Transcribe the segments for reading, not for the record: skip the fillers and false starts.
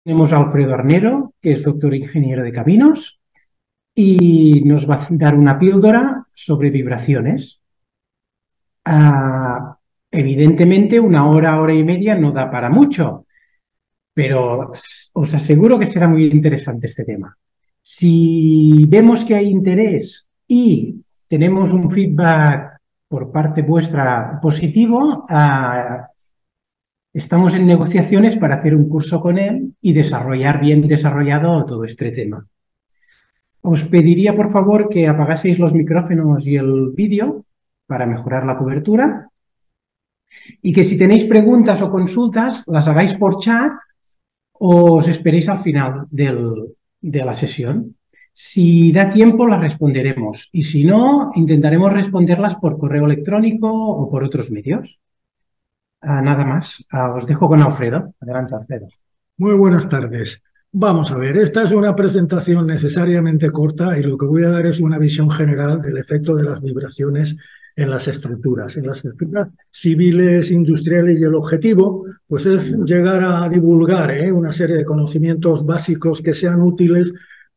Tenemos a Alfredo Arnero, que es doctor ingeniero de caminos, y nos va a dar una píldora sobre vibraciones. Evidentemente, una hora y media no da para mucho, pero os aseguro que será muy interesante este tema. Si vemos que hay interés y tenemos un feedback por parte vuestra positivo, estamos en negociaciones para hacer un curso con él y desarrollar bien desarrollado todo este tema. Os pediría, por favor, que apagaseis los micrófonos y el vídeo para mejorar la cobertura y que si tenéis preguntas o consultas las hagáis por chat o os esperéis al final de la sesión. Si da tiempo las responderemos y si no, intentaremos responderlas por correo electrónico o por otros medios. Nada más. Os dejo con Alfredo. Adelante, Alfredo. Muy buenas tardes. Vamos a ver, esta es una presentación necesariamente corta y lo que voy a dar es una visión general del efecto de las vibraciones en las estructuras civiles, industriales, y el objetivo pues es llegar a divulgar una serie de conocimientos básicos que sean útiles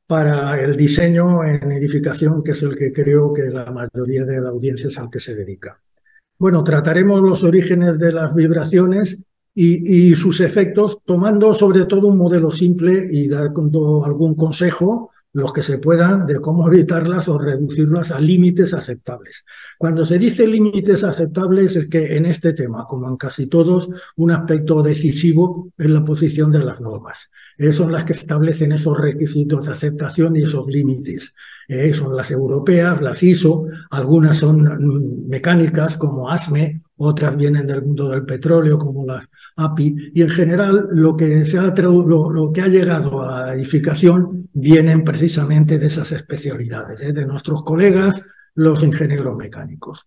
para el diseño en edificación, que es el que creo que la mayoría de la audiencia es al que se dedica. Bueno, trataremos los orígenes de las vibraciones y sus efectos, tomando sobre todo un modelo simple y dando algún consejo, los que se puedan, de cómo evitarlas o reducirlas a límites aceptables. Cuando se dice límites aceptables es que en este tema, como en casi todos, un aspecto decisivo es la posición de las normas. Son las que establecen esos requisitos de aceptación y esos límites. Son las europeas, las ISO, algunas son mecánicas como ASME, otras vienen del mundo del petróleo como las API, y en general lo que ha llegado a la edificación vienen precisamente de esas especialidades, de nuestros colegas, los ingenieros mecánicos.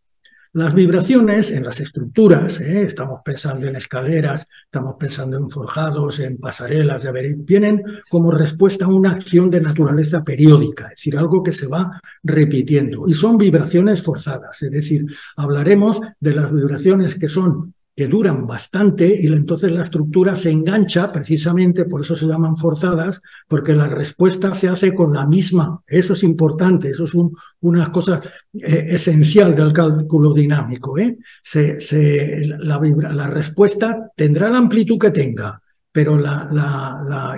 Las vibraciones en las estructuras, estamos pensando en escaleras, estamos pensando en forjados, en pasarelas, vienen como respuesta a una acción de naturaleza periódica, es decir, algo que se va repitiendo. Y son vibraciones forzadas, es decir, hablaremos de las vibraciones que duran bastante y entonces la estructura se engancha precisamente, por eso se llaman forzadas, porque la respuesta se hace con la misma. Eso es importante, eso es una cosa esencial del cálculo dinámico. La respuesta tendrá la amplitud que tenga, pero la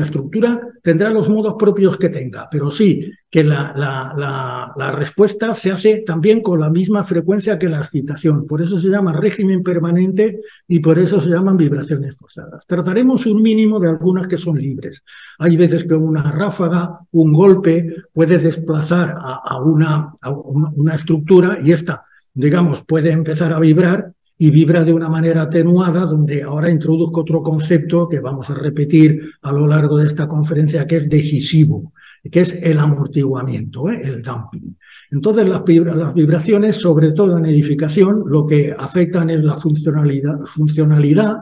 estructura tendrá los modos propios que tenga, pero sí que la respuesta se hace también con la misma frecuencia que la excitación. Por eso se llama régimen permanente y por eso se llaman vibraciones forzadas. Trataremos un mínimo de algunas que son libres. Hay veces que una ráfaga, un golpe, puede desplazar a una estructura y esta, digamos, puede empezar a vibrar y vibra de una manera atenuada, donde ahora introduzco otro concepto que vamos a repetir a lo largo de esta conferencia, que es decisivo, que es el amortiguamiento, el damping. Entonces, las vibraciones, sobre todo en edificación, lo que afectan es la funcionalidad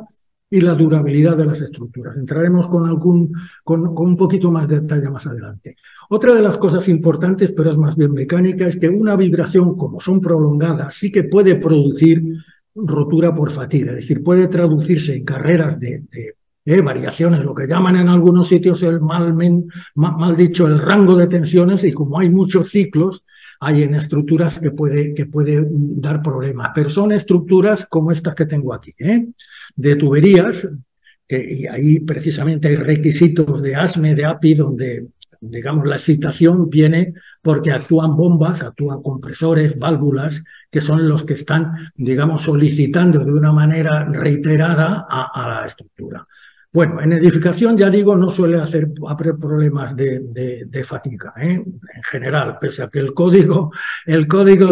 y la durabilidad de las estructuras. Entraremos con un poquito más de detalle más adelante. Otra de las cosas importantes, pero es más bien mecánica, es que una vibración, como son prolongadas, sí que puede producir rotura por fatiga, es decir, puede traducirse en carreras de variaciones, lo que llaman en algunos sitios mal dicho el rango de tensiones, y como hay muchos ciclos, hay en estructuras que puede dar problemas, pero son estructuras como estas que tengo aquí, de tuberías, y ahí precisamente hay requisitos de ASME, de API, donde digamos la excitación viene porque actúan bombas, actúan compresores, válvulas, que son los que están, digamos, solicitando de una manera reiterada a la estructura. Bueno, en edificación, ya digo, no suele haber problemas de fatiga, en general, pese a que el código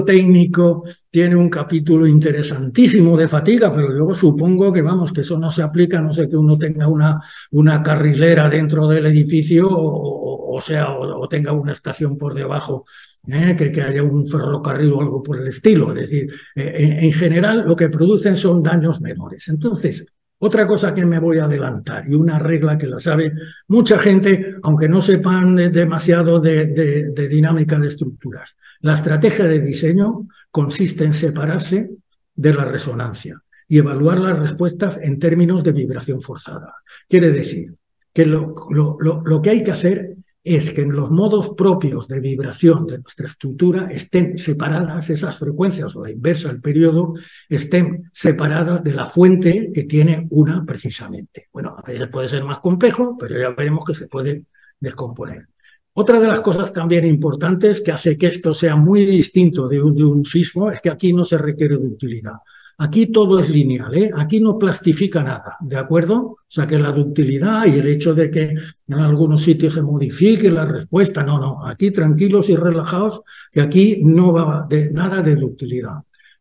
técnico tiene un capítulo interesantísimo de fatiga, pero luego supongo que, vamos, que eso no se aplica, no sé, que uno tenga una carrilera dentro del edificio o tenga una estación por debajo, que haya un ferrocarril o algo por el estilo. Es decir, en general lo que producen son daños menores. Entonces, otra cosa que me voy a adelantar, y una regla que la sabe mucha gente, aunque no sepan demasiado de dinámica de estructuras. La estrategia de diseño consiste en separarse de la resonancia y evaluar las respuestas en términos de vibración forzada. Quiere decir que lo que hay que hacer es que en los modos propios de vibración de nuestra estructura estén separadas esas frecuencias, o la inversa, el periodo, estén separadas de la fuente que tiene una precisamente. Bueno, a veces puede ser más complejo, pero ya veremos que se puede descomponer. Otra de las cosas también importantes que hace que esto sea muy distinto de un sismo es que aquí no se requiere de utilidad. Aquí todo es lineal, ¿eh? Aquí no plastifica nada, ¿de acuerdo? O sea que la ductilidad y el hecho de que en algunos sitios se modifique la respuesta, no, aquí tranquilos y relajados, que aquí no va nada de ductilidad.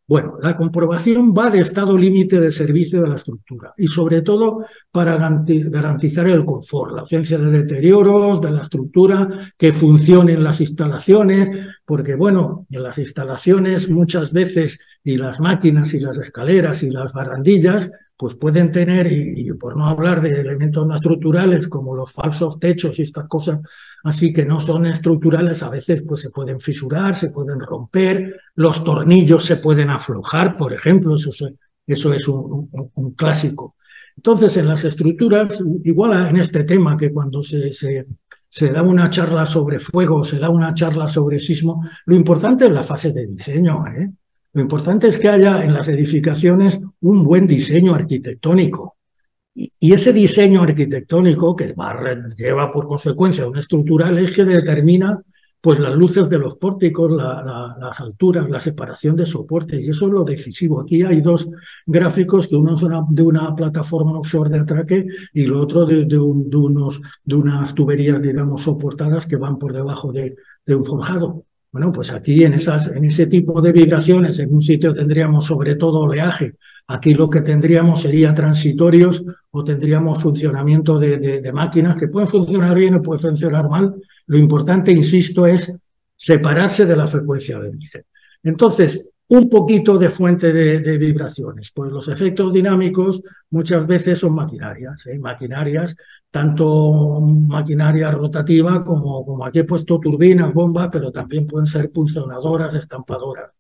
Bueno, la comprobación va de estado límite de servicio de la estructura y sobre todo para garantizar el confort, la ausencia de deterioros de la estructura, que funcionen las instalaciones, porque bueno, en las instalaciones muchas veces y las máquinas y las escaleras y las barandillas pues pueden tener, y por no hablar de elementos no estructurales como los falsos techos y estas cosas así que no son estructurales, a veces pues se pueden fisurar, se pueden romper, los tornillos se pueden aflojar, por ejemplo, eso es un clásico. Entonces, en las estructuras, igual en este tema que cuando se da una charla sobre fuego, se da una charla sobre sismo, lo importante es la fase de diseño, ¿eh? Lo importante es que haya en las edificaciones un buen diseño arquitectónico. Y ese diseño arquitectónico que lleva por consecuencia un estructural es que determina pues las luces de los pórticos, las alturas, la separación de soportes, y eso es lo decisivo. Aquí hay dos gráficos, que uno es de una plataforma offshore de atraque y lo otro de unas tuberías, digamos, soportadas que van por debajo de un forjado. Bueno, pues aquí en ese tipo de vibraciones, en un sitio tendríamos sobre todo oleaje, aquí lo que tendríamos sería transitorios o tendríamos funcionamiento de máquinas que pueden funcionar bien o pueden funcionar mal. Lo importante, insisto, es separarse de la frecuencia de origen. Entonces, un poquito de fuente de vibraciones. Pues los efectos dinámicos muchas veces son maquinarias, ¿eh? Maquinarias, tanto maquinaria rotativa como aquí he puesto turbinas, bombas, pero también pueden ser punzonadoras, estampadoras.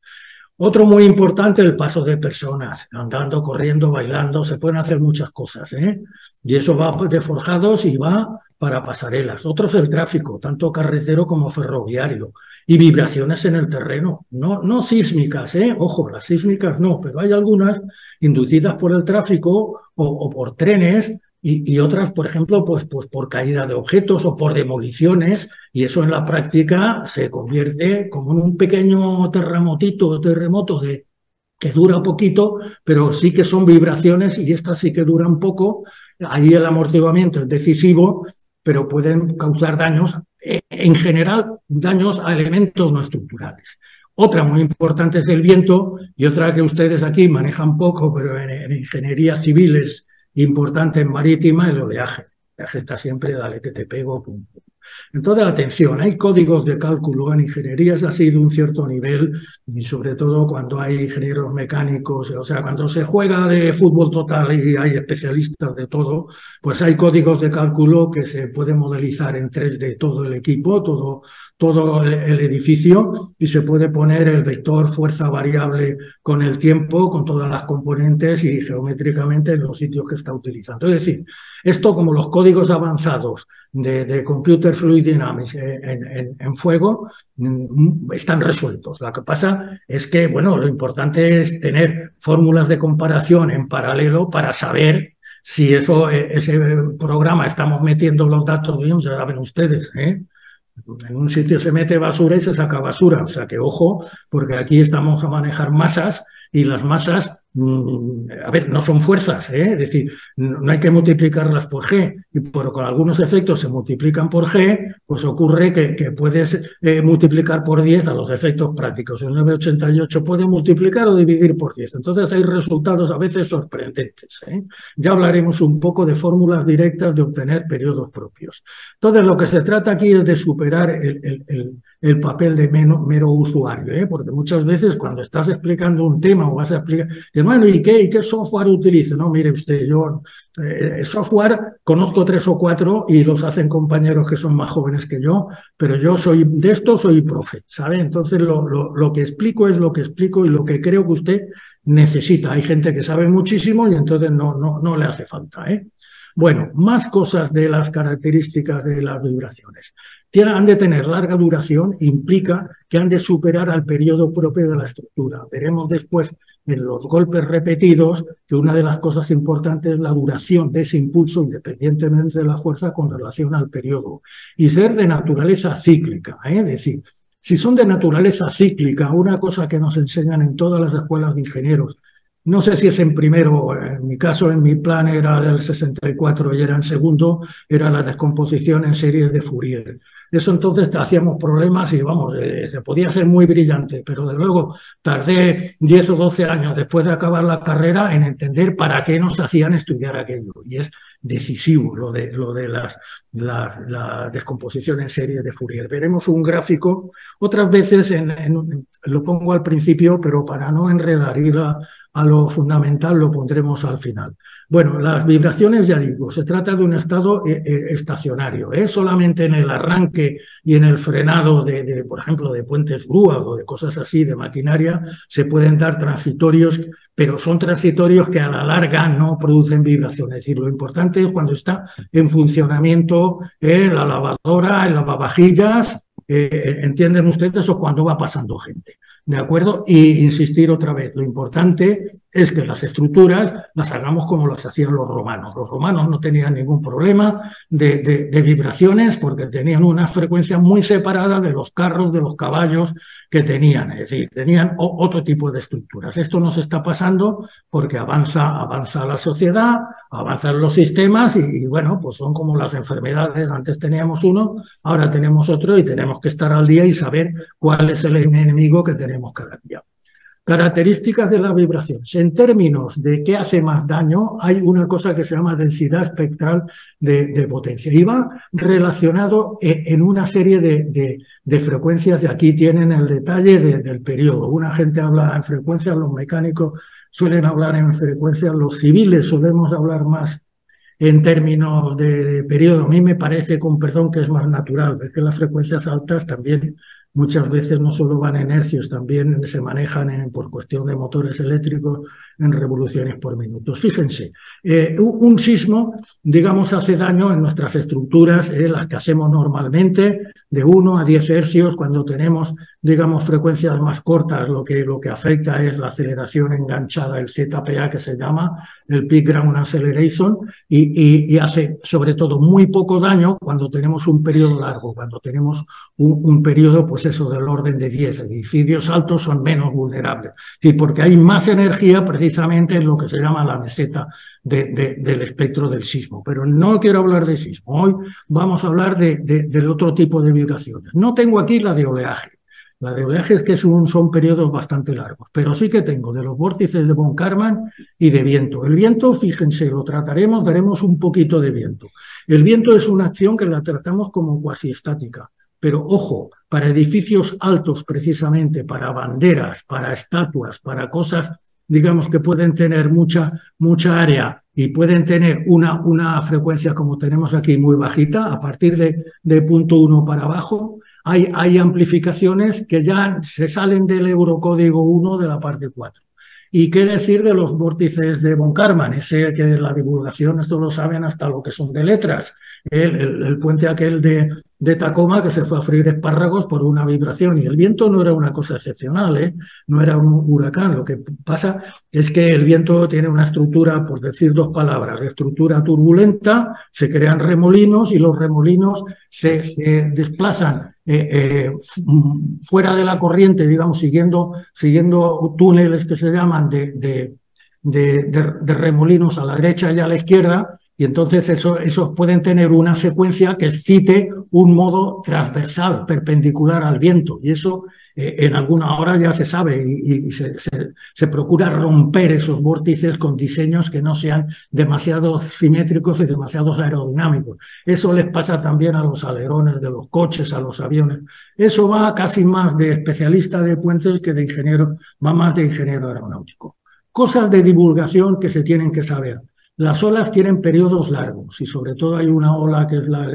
Otro muy importante, el paso de personas, andando, corriendo, bailando, se pueden hacer muchas cosas, ¿eh? Y eso va de forjados y va para pasarelas. Otro es el tráfico, tanto carretero como ferroviario. Y vibraciones en el terreno, no sísmicas, ¿eh? Ojo, las sísmicas no, pero hay algunas inducidas por el tráfico o por trenes y otras, por ejemplo, pues por caída de objetos o por demoliciones, y eso en la práctica se convierte como en un pequeño terremoto que dura poquito, pero sí que son vibraciones y estas sí que duran poco. Ahí el amortiguamiento es decisivo, pero pueden causar daños, en general, daños a elementos no estructurales. Otra muy importante es el viento y otra que ustedes aquí manejan poco, pero en ingeniería civil es importante, en marítima, el oleaje. El oleaje está siempre, dale que te pego, pum, pum. Entonces, atención, hay códigos de cálculo en ingenierías así de un cierto nivel y sobre todo cuando hay ingenieros mecánicos, o sea, cuando se juega de fútbol total y hay especialistas de todo, pues hay códigos de cálculo que se puede modelizar en 3D todo el equipo, todo el edificio, y se puede poner el vector fuerza variable con el tiempo, con todas las componentes y geométricamente en los sitios que está utilizando. Es decir, esto como los códigos avanzados de Computer Fluid Dynamics en fuego están resueltos. Lo que pasa es que, bueno, lo importante es tener fórmulas de comparación en paralelo para saber si ese programa estamos metiendo los datos bien, ya saben ustedes, ¿eh? En un sitio se mete basura y se saca basura, o sea que ojo, porque aquí estamos a manejar masas y las masas, a ver, no son fuerzas, ¿eh? Es decir, no hay que multiplicarlas por G, y con algunos efectos se multiplican por G, pues ocurre que puedes multiplicar por 10 a los efectos prácticos. El 988 puede multiplicar o dividir por 10. Entonces hay resultados a veces sorprendentes, ¿eh? Ya hablaremos un poco de fórmulas directas de obtener periodos propios. Entonces lo que se trata aquí es de superar el papel de mero usuario, ¿eh? Porque muchas veces cuando estás explicando un tema o vas a explicar, bueno, ¿y qué software utilizo? No, mire usted, yo software conozco 3 o 4 y los hacen compañeros que son más jóvenes que yo, pero yo soy profe, ¿sabe? Entonces lo que explico es lo que explico y lo que creo que usted necesita. Hay gente que sabe muchísimo y entonces no le hace falta, ¿eh? Bueno, más cosas de las características de las vibraciones. Han de tener larga duración, implica que han de superar al periodo propio de la estructura. Veremos después en los golpes repetidos que una de las cosas importantes es la duración de ese impulso, independientemente de la fuerza, con relación al periodo. Y ser de naturaleza cíclica, es decir, si son de naturaleza cíclica, una cosa que nos enseñan en todas las escuelas de ingenieros, no sé si es en primero, en mi caso, en mi plan era del 64 y era en segundo, era la descomposición en series de Fourier. Eso entonces hacíamos problemas y vamos, se podía ser muy brillante, pero de luego tardé 10 o 12 años después de acabar la carrera en entender para qué nos hacían estudiar aquello. Y es decisivo lo de la descomposición en serie de Fourier. Veremos un gráfico, otras veces lo pongo al principio, pero para no enredar y a lo fundamental lo pondremos al final. Bueno, las vibraciones, ya digo, se trata de un estado estacionario. Solamente en el arranque y en el frenado por ejemplo, de puentes grúa o de cosas así, de maquinaria, se pueden dar transitorios, pero son transitorios que a la larga no producen vibración. Es decir, lo importante es cuando está en funcionamiento la lavadora, el lavavajillas, ¿entienden ustedes? O cuando va pasando gente. ¿De acuerdo? Y insistir otra vez, lo importante es que las estructuras las hagamos como las hacían los romanos. Los romanos no tenían ningún problema de vibraciones porque tenían una frecuencia muy separada de los carros, de los caballos que tenían. Es decir, tenían otro tipo de estructuras. Esto nos está pasando porque avanza la sociedad, avanzan los sistemas y bueno, pues son como las enfermedades. Antes teníamos uno, ahora tenemos otro y tenemos que estar al día y saber cuál es el enemigo que tenemos cada día. Características de las vibraciones. En términos de qué hace más daño, hay una cosa que se llama densidad espectral de potencia y va relacionado en una serie de frecuencias, y aquí tienen el detalle del periodo. Una gente habla en frecuencias, los mecánicos suelen hablar en frecuencias, los civiles solemos hablar más en términos de periodo. A mí me parece, con perdón, que es más natural, porque las frecuencias altas también muchas veces no solo van en hercios, también se manejan por cuestión de motores eléctricos en revoluciones por minuto. Fíjense, un sismo, digamos, hace daño en nuestras estructuras, las que hacemos normalmente, de 1 a 10 hercios, cuando tenemos, digamos, frecuencias más cortas, lo que afecta es la aceleración enganchada, el ZPA que se llama, el Peak Ground Acceleration, y hace sobre todo muy poco daño cuando tenemos un periodo largo, cuando tenemos un periodo, pues eso, del orden de 10. Edificios altos son menos vulnerables, sí, porque hay más energía precisamente en lo que se llama la meseta del espectro del sismo. Pero no quiero hablar de sismo, hoy vamos a hablar del otro tipo de vibraciones. No tengo aquí la de oleaje. La de oleaje es que son periodos bastante largos, pero sí que tengo de los vórtices de von Karman y de viento. El viento, fíjense, lo trataremos, daremos un poquito de viento. El viento es una acción que la tratamos como cuasi estática, pero ojo, para edificios altos precisamente, para banderas, para estatuas, para cosas, digamos, que pueden tener mucha área y pueden tener una frecuencia como tenemos aquí muy bajita, a partir de 0.1 para abajo, hay amplificaciones que ya se salen del Eurocódigo 1 de la parte 4. ¿Y qué decir de los vórtices de von Karman? Ese que la divulgación, esto lo saben hasta lo que son de letras. El puente aquel de Tacoma que se fue a freír espárragos por una vibración. Y el viento no era una cosa excepcional, no era un huracán. Lo que pasa es que el viento tiene una estructura, por decir dos palabras, de estructura turbulenta, se crean remolinos y los remolinos se desplazan fuera de la corriente, digamos, siguiendo túneles que se llaman de remolinos a la derecha y a la izquierda, y entonces esos pueden tener una secuencia que cite un modo transversal, perpendicular al viento, y eso en alguna hora ya se sabe y se procura romper esos vórtices con diseños que no sean demasiado simétricos y demasiado aerodinámicos. Eso les pasa también a los alerones de los coches, a los aviones. Eso va casi más de especialista de puentes que de ingeniero, va más de ingeniero aeronáutico. Cosas de divulgación que se tienen que saber. Las olas tienen periodos largos y sobre todo hay una ola que es la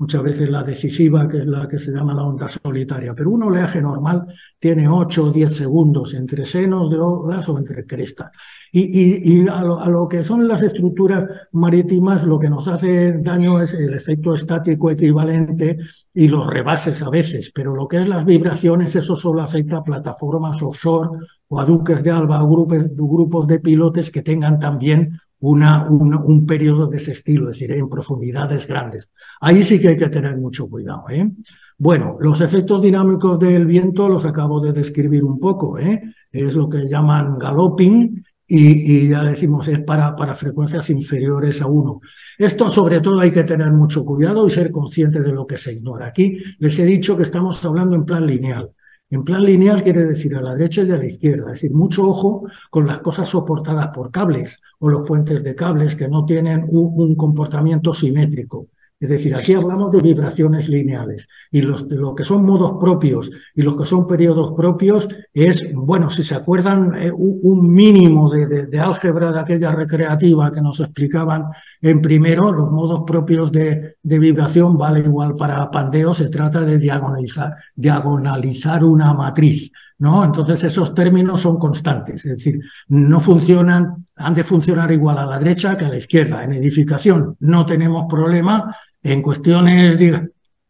muchas veces la decisiva, que es la que se llama la onda solitaria, pero un oleaje normal tiene 8 o 10 segundos entre senos de olas o entre crestas. Y a lo que son las estructuras marítimas, lo que nos hace daño es el efecto estático equivalente y los rebases a veces, pero lo que es las vibraciones, eso solo afecta a plataformas offshore o a buques de alba o grupos de pilotes que tengan también un periodo de ese estilo, es decir, en profundidades grandes. Ahí sí que hay que tener mucho cuidado, ¿eh? Bueno, los efectos dinámicos del viento los acabo de describir un poco, ¿eh? Es lo que llaman galloping y ya decimos, es para frecuencias inferiores a 1. Esto sobre todo hay que tener mucho cuidado y ser consciente de lo que se ignora. Aquí les he dicho que estamos hablando en plan lineal. En plan lineal quiere decir a la derecha y a la izquierda, es decir, mucho ojo con las cosas soportadas por cables o los puentes de cables que no tienen un comportamiento simétrico. Es decir, aquí hablamos de vibraciones lineales y de lo que son modos propios y los que son periodos propios es, bueno, si se acuerdan, un mínimo de álgebra de aquella recreativa que nos explicaban en primero, los modos propios de vibración vale igual para Pandeo, se trata de diagonalizar una matriz, ¿no? Entonces esos términos son constantes, es decir, no funcionan, han de funcionar igual a la derecha que a la izquierda. En edificación no tenemos problema. En cuestiones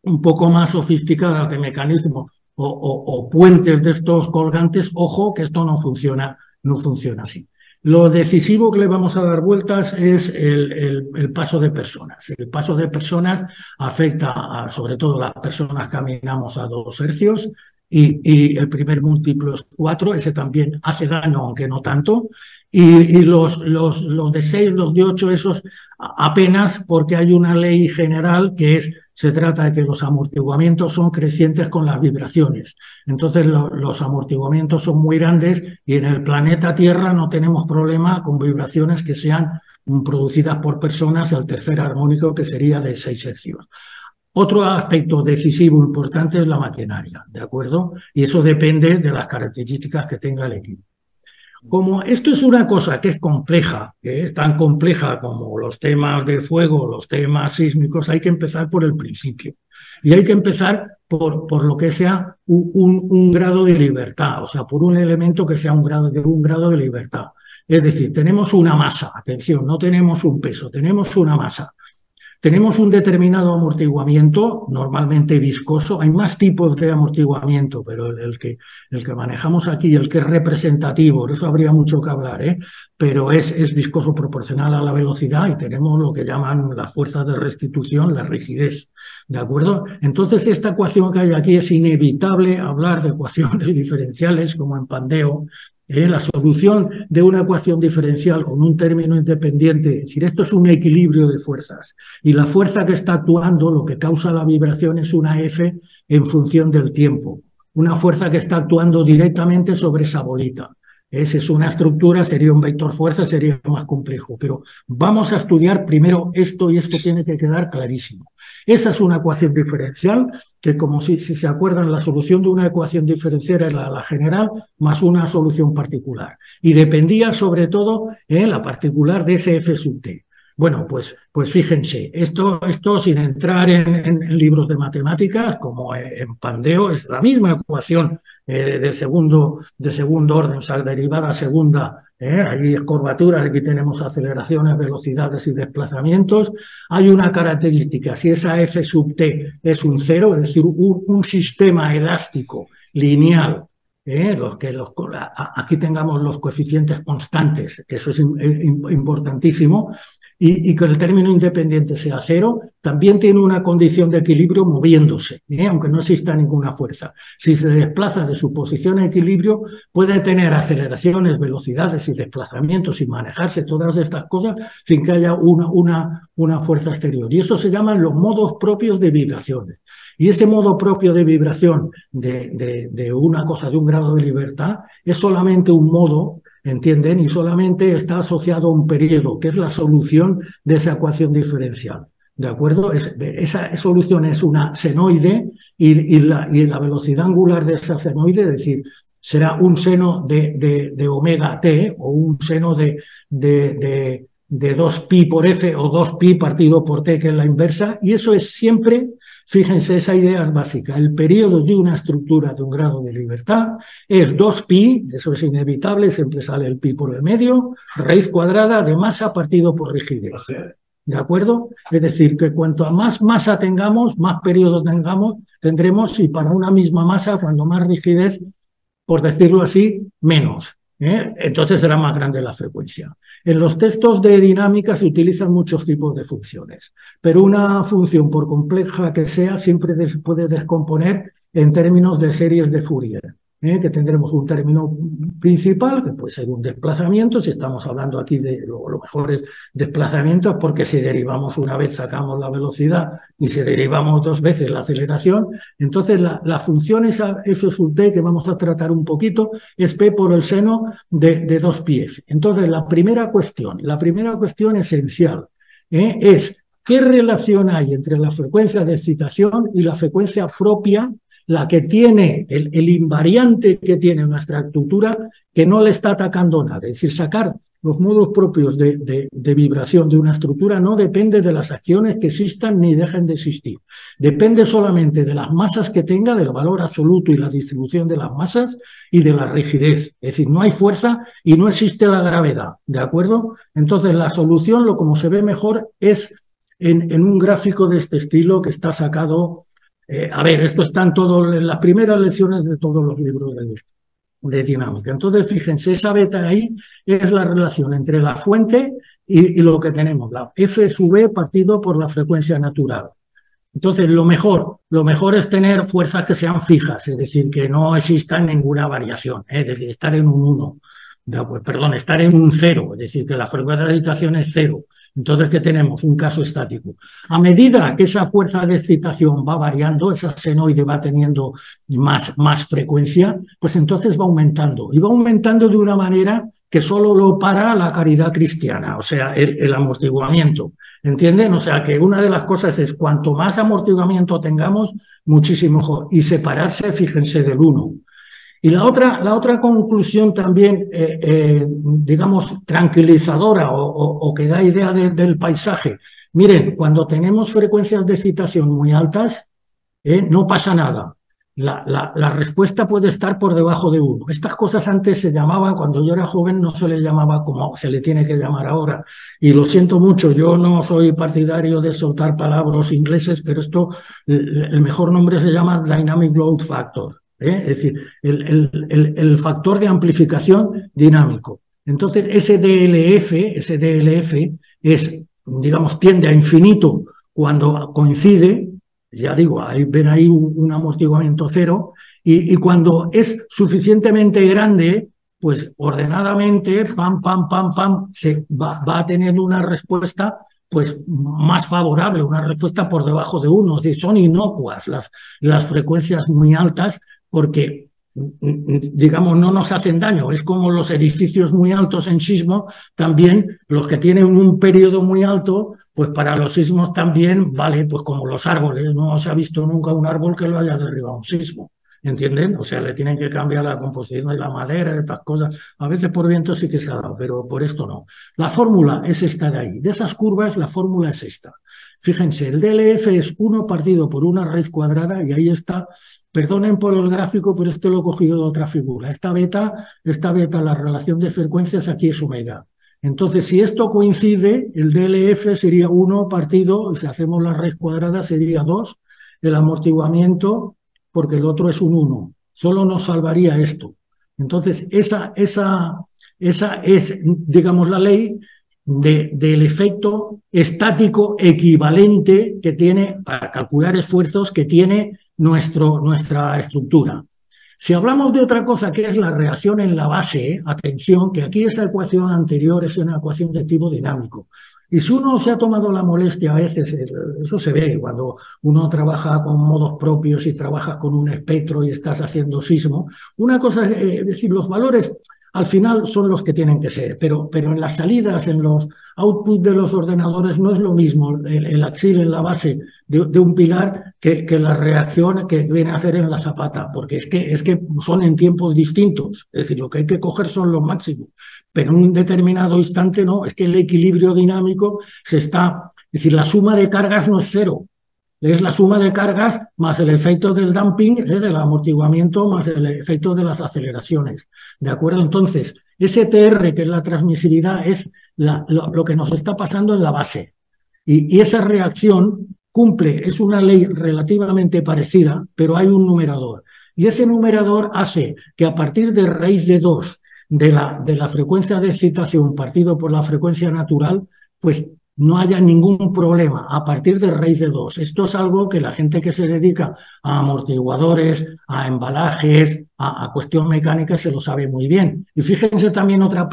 un poco más sofisticadas de mecanismos o puentes de estos colgantes, ojo que esto no funciona así. Lo decisivo que le vamos a dar vueltas es el paso de personas. El paso de personas afecta sobre todo a las personas que caminamos a 2 hercios y el primer múltiplo es 4, ese también hace daño, aunque no tanto. Y los de 6, los de 8, esos apenas, porque hay una ley general que se trata de que los amortiguamientos son crecientes con las vibraciones. Entonces los amortiguamientos son muy grandes y en el planeta Tierra no tenemos problema con vibraciones que sean producidas por personas al tercer armónico, que sería de 6 hercios. Otro aspecto decisivo importante es la maquinaria, ¿de acuerdo? Y eso depende de las características que tenga el equipo. Como esto es una cosa que es compleja, que es tan compleja como los temas de fuego, los temas sísmicos, hay que empezar por el principio. Y hay que empezar por lo que sea un grado de libertad, o sea, por un elemento que sea un grado de libertad. Es decir, tenemos una masa, atención, no tenemos un peso, tenemos una masa. Tenemos un determinado amortiguamiento, normalmente viscoso. Hay más tipos de amortiguamiento, pero el que manejamos aquí, el que es representativo, de eso habría mucho que hablar, ¿eh? Pero es viscoso proporcional a la velocidad y tenemos lo que llaman las fuerzas de restitución, la rigidez, ¿de acuerdo? Entonces, esta ecuación que hay aquí es inevitable hablar de ecuaciones diferenciales, como en Pandeo. La solución de una ecuación diferencial con un término independiente, es decir, esto es un equilibrio de fuerzas y la fuerza que está actuando, lo que causa la vibración es una F en función del tiempo, una fuerza que está actuando directamente sobre esa bolita. Esa es una estructura, sería un vector fuerza, sería más complejo, pero vamos a estudiar primero esto y esto tiene que quedar clarísimo. Esa es una ecuación diferencial que, como si se acuerdan, la solución de una ecuación diferencial era la general más una solución particular y dependía sobre todo en la particular de ese F sub t. Bueno, pues fíjense, esto sin entrar en libros de matemáticas, como en Pandeo, es la misma ecuación de segundo orden, o sea, derivada segunda. Allí es curvaturas, aquí tenemos aceleraciones, velocidades y desplazamientos. Hay una característica, si esa F sub t es un 0, es decir, un sistema elástico lineal, aquí tengamos los coeficientes constantes, que eso es importantísimo, y que el término independiente sea 0, también tiene una condición de equilibrio moviéndose, aunque no exista ninguna fuerza. Si se desplaza de su posición a equilibrio, puede tener aceleraciones, velocidades y desplazamientos y manejarse todas estas cosas sin que haya una fuerza exterior. Y eso se llaman los modos propios de vibraciones. Y ese modo propio de vibración de una cosa de un grado de libertad es solamente un modo, ¿entienden? Y solamente está asociado a un periodo, que es la solución de esa ecuación diferencial. ¿De acuerdo? Esa solución es una senoide y la velocidad angular de esa senoide, es decir, será un seno de omega t o un seno de 2pi por f o 2pi partido por t, que es la inversa, y eso es siempre Fíjense, esa idea es básica. El periodo de una estructura de un grado de libertad es 2pi, eso es inevitable, siempre sale el pi por el medio, raíz cuadrada de masa partido por rigidez. ¿De acuerdo? Es decir, que cuanto más masa tengamos, más periodo tendremos, y para una misma masa, cuando más rigidez, por decirlo así, menos. Entonces será más grande la frecuencia. En los textos de dinámica se utilizan muchos tipos de funciones, pero una función, por compleja que sea, siempre se puede descomponer en términos de series de Fourier, que tendremos un término principal, que puede ser un desplazamiento, si estamos hablando aquí de lo mejor es desplazamientos, porque si derivamos una vez sacamos la velocidad y si derivamos 2 veces la aceleración. Entonces la función esa f sub t que vamos a tratar un poquito es p por el seno de 2πf. Entonces la primera cuestión esencial es qué relación hay entre la frecuencia de excitación y la frecuencia propia, la que tiene, el invariante que tiene nuestra estructura, que no le está atacando nada. Es decir, sacar los modos propios de vibración de una estructura no depende de las acciones que existan ni dejen de existir. Depende solamente de las masas que tenga, del valor absoluto y la distribución de las masas y de la rigidez. Es decir, no hay fuerza y no existe la gravedad. ¿De acuerdo? Entonces, la solución, como se ve mejor, es en un gráfico de este estilo que está sacado. A ver, esto está en las primeras lecciones de todos los libros de dinámica. Entonces, fíjense, esa beta ahí es la relación entre la fuente y lo que tenemos, la f sub e partido por la frecuencia natural. Entonces, lo mejor es tener fuerzas que sean fijas, es decir, que no exista ninguna variación, es decir, estar en un 1. Estar en un 0, es decir, que la frecuencia de excitación es 0. Entonces, ¿qué tenemos? Un caso estático. A medida que esa fuerza de excitación va variando, esa senoide va teniendo más frecuencia, pues entonces va aumentando. Y va aumentando de una manera que solo lo para la caridad cristiana, o sea, el amortiguamiento. ¿Entienden? O sea, que una de las cosas es cuanto más amortiguamiento tengamos, muchísimo mejor. Y separarse, fíjense, del 1. Y la otra conclusión también, digamos, tranquilizadora o que da idea del paisaje. Miren, cuando tenemos frecuencias de excitación muy altas, no pasa nada. La respuesta puede estar por debajo de 1. Estas cosas antes se llamaban, cuando yo era joven, no se le llamaba como se le tiene que llamar ahora. Y lo siento mucho, yo no soy partidario de soltar palabras ingleses, pero esto, el mejor nombre se llama Dynamic Load Factor. Es decir, el factor de amplificación dinámico. Entonces, ese DLF es, digamos, tiende a infinito cuando coincide, ya digo, ven ahí un amortiguamiento 0, y cuando es suficientemente grande, pues ordenadamente, pam, se va a tener una respuesta pues más favorable, una respuesta por debajo de 1. Es decir, son inocuas las frecuencias muy altas, porque, digamos, no nos hacen daño. Es como los edificios muy altos en sismo, también los que tienen un periodo muy alto, pues para los sismos también vale, pues como los árboles. No se ha visto nunca un árbol que lo haya derribado un sismo. ¿Entienden? O sea, le tienen que cambiar la composición de la madera, de estas cosas. A veces por viento sí que se ha dado, pero por esto no. La fórmula es esta de ahí. De esas curvas, la fórmula es esta. Fíjense, el DLF es 1 partido por una raíz cuadrada, y ahí está. Perdonen por el gráfico, pero esto lo he cogido de otra figura. Esta beta, la relación de frecuencias aquí es omega. Entonces, si esto coincide, el DLF sería 1 partido, y si hacemos la raíz cuadrada sería 2, el amortiguamiento, porque el otro es un 1. Solo nos salvaría esto. Entonces, esa es, digamos, la ley del efecto estático equivalente que tiene, para calcular esfuerzos, que tiene nuestra estructura. Si hablamos de otra cosa, que es la reacción en la base, atención, que aquí esa ecuación anterior es una ecuación de tipo dinámico. Y si uno se ha tomado la molestia, a veces, eso se ve cuando uno trabaja con modos propios y trabajas con un espectro y estás haciendo sismo, una cosa es decir, los valores al final son los que tienen que ser, pero en las salidas, en los outputs de los ordenadores, no es lo mismo el axil en la base de un pilar que la reacción que viene a hacer en la zapata, porque es que son en tiempos distintos. Es decir, lo que hay que coger son los máximos, pero en un determinado instante no, es que el equilibrio dinámico es decir, la suma de cargas no es 0. Es la suma de cargas más el efecto del damping, del amortiguamiento, más el efecto de las aceleraciones. ¿De acuerdo? Entonces, ese TR, que es la transmisibilidad, es lo que nos está pasando en la base. Y esa reacción cumple, es una ley relativamente parecida, pero hay un numerador. Y ese numerador hace que a partir de raíz de 2 de la frecuencia de excitación partido por la frecuencia natural, pues no haya ningún problema a partir de raíz de 2. Esto es algo que la gente que se dedica a amortiguadores, a embalajes, a cuestión mecánica se lo sabe muy bien. Y fíjense también otra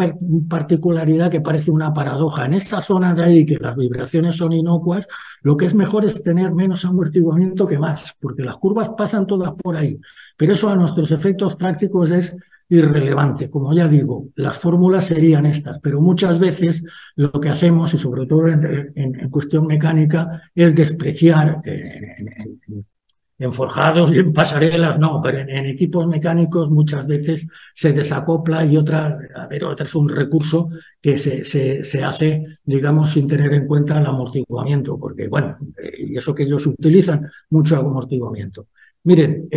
particularidad que parece una paradoja. En esa zona de ahí que las vibraciones son inocuas, lo que es mejor es tener menos amortiguamiento que más, porque las curvas pasan todas por ahí. Pero eso a nuestros efectos prácticos es irrelevante. Como ya digo, las fórmulas serían estas, pero muchas veces lo que hacemos, y sobre todo en cuestión mecánica, es despreciar en forjados y en pasarelas, no, pero en equipos mecánicos muchas veces se desacopla y otra es un recurso que se hace, digamos, sin tener en cuenta el amortiguamiento, porque, bueno, y eso que ellos utilizan mucho amortiguamiento. Miren,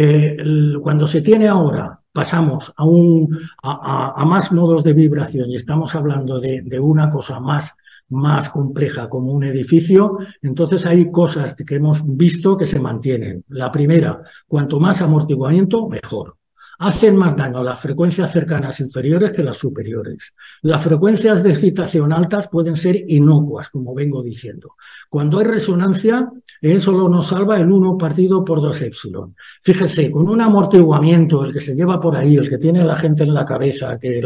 cuando se tiene ahora, pasamos a más modos de vibración y estamos hablando de una cosa más compleja como un edificio, entonces hay cosas que hemos visto que se mantienen. La primera, cuanto más amortiguamiento, mejor. Hacen más daño las frecuencias cercanas inferiores que las superiores. Las frecuencias de excitación altas pueden ser inocuas, como vengo diciendo. Cuando hay resonancia, solo nos salva el 1 partido por 2 épsilon. Fíjese, con un amortiguamiento, el que se lleva por ahí, el que tiene la gente en la cabeza, que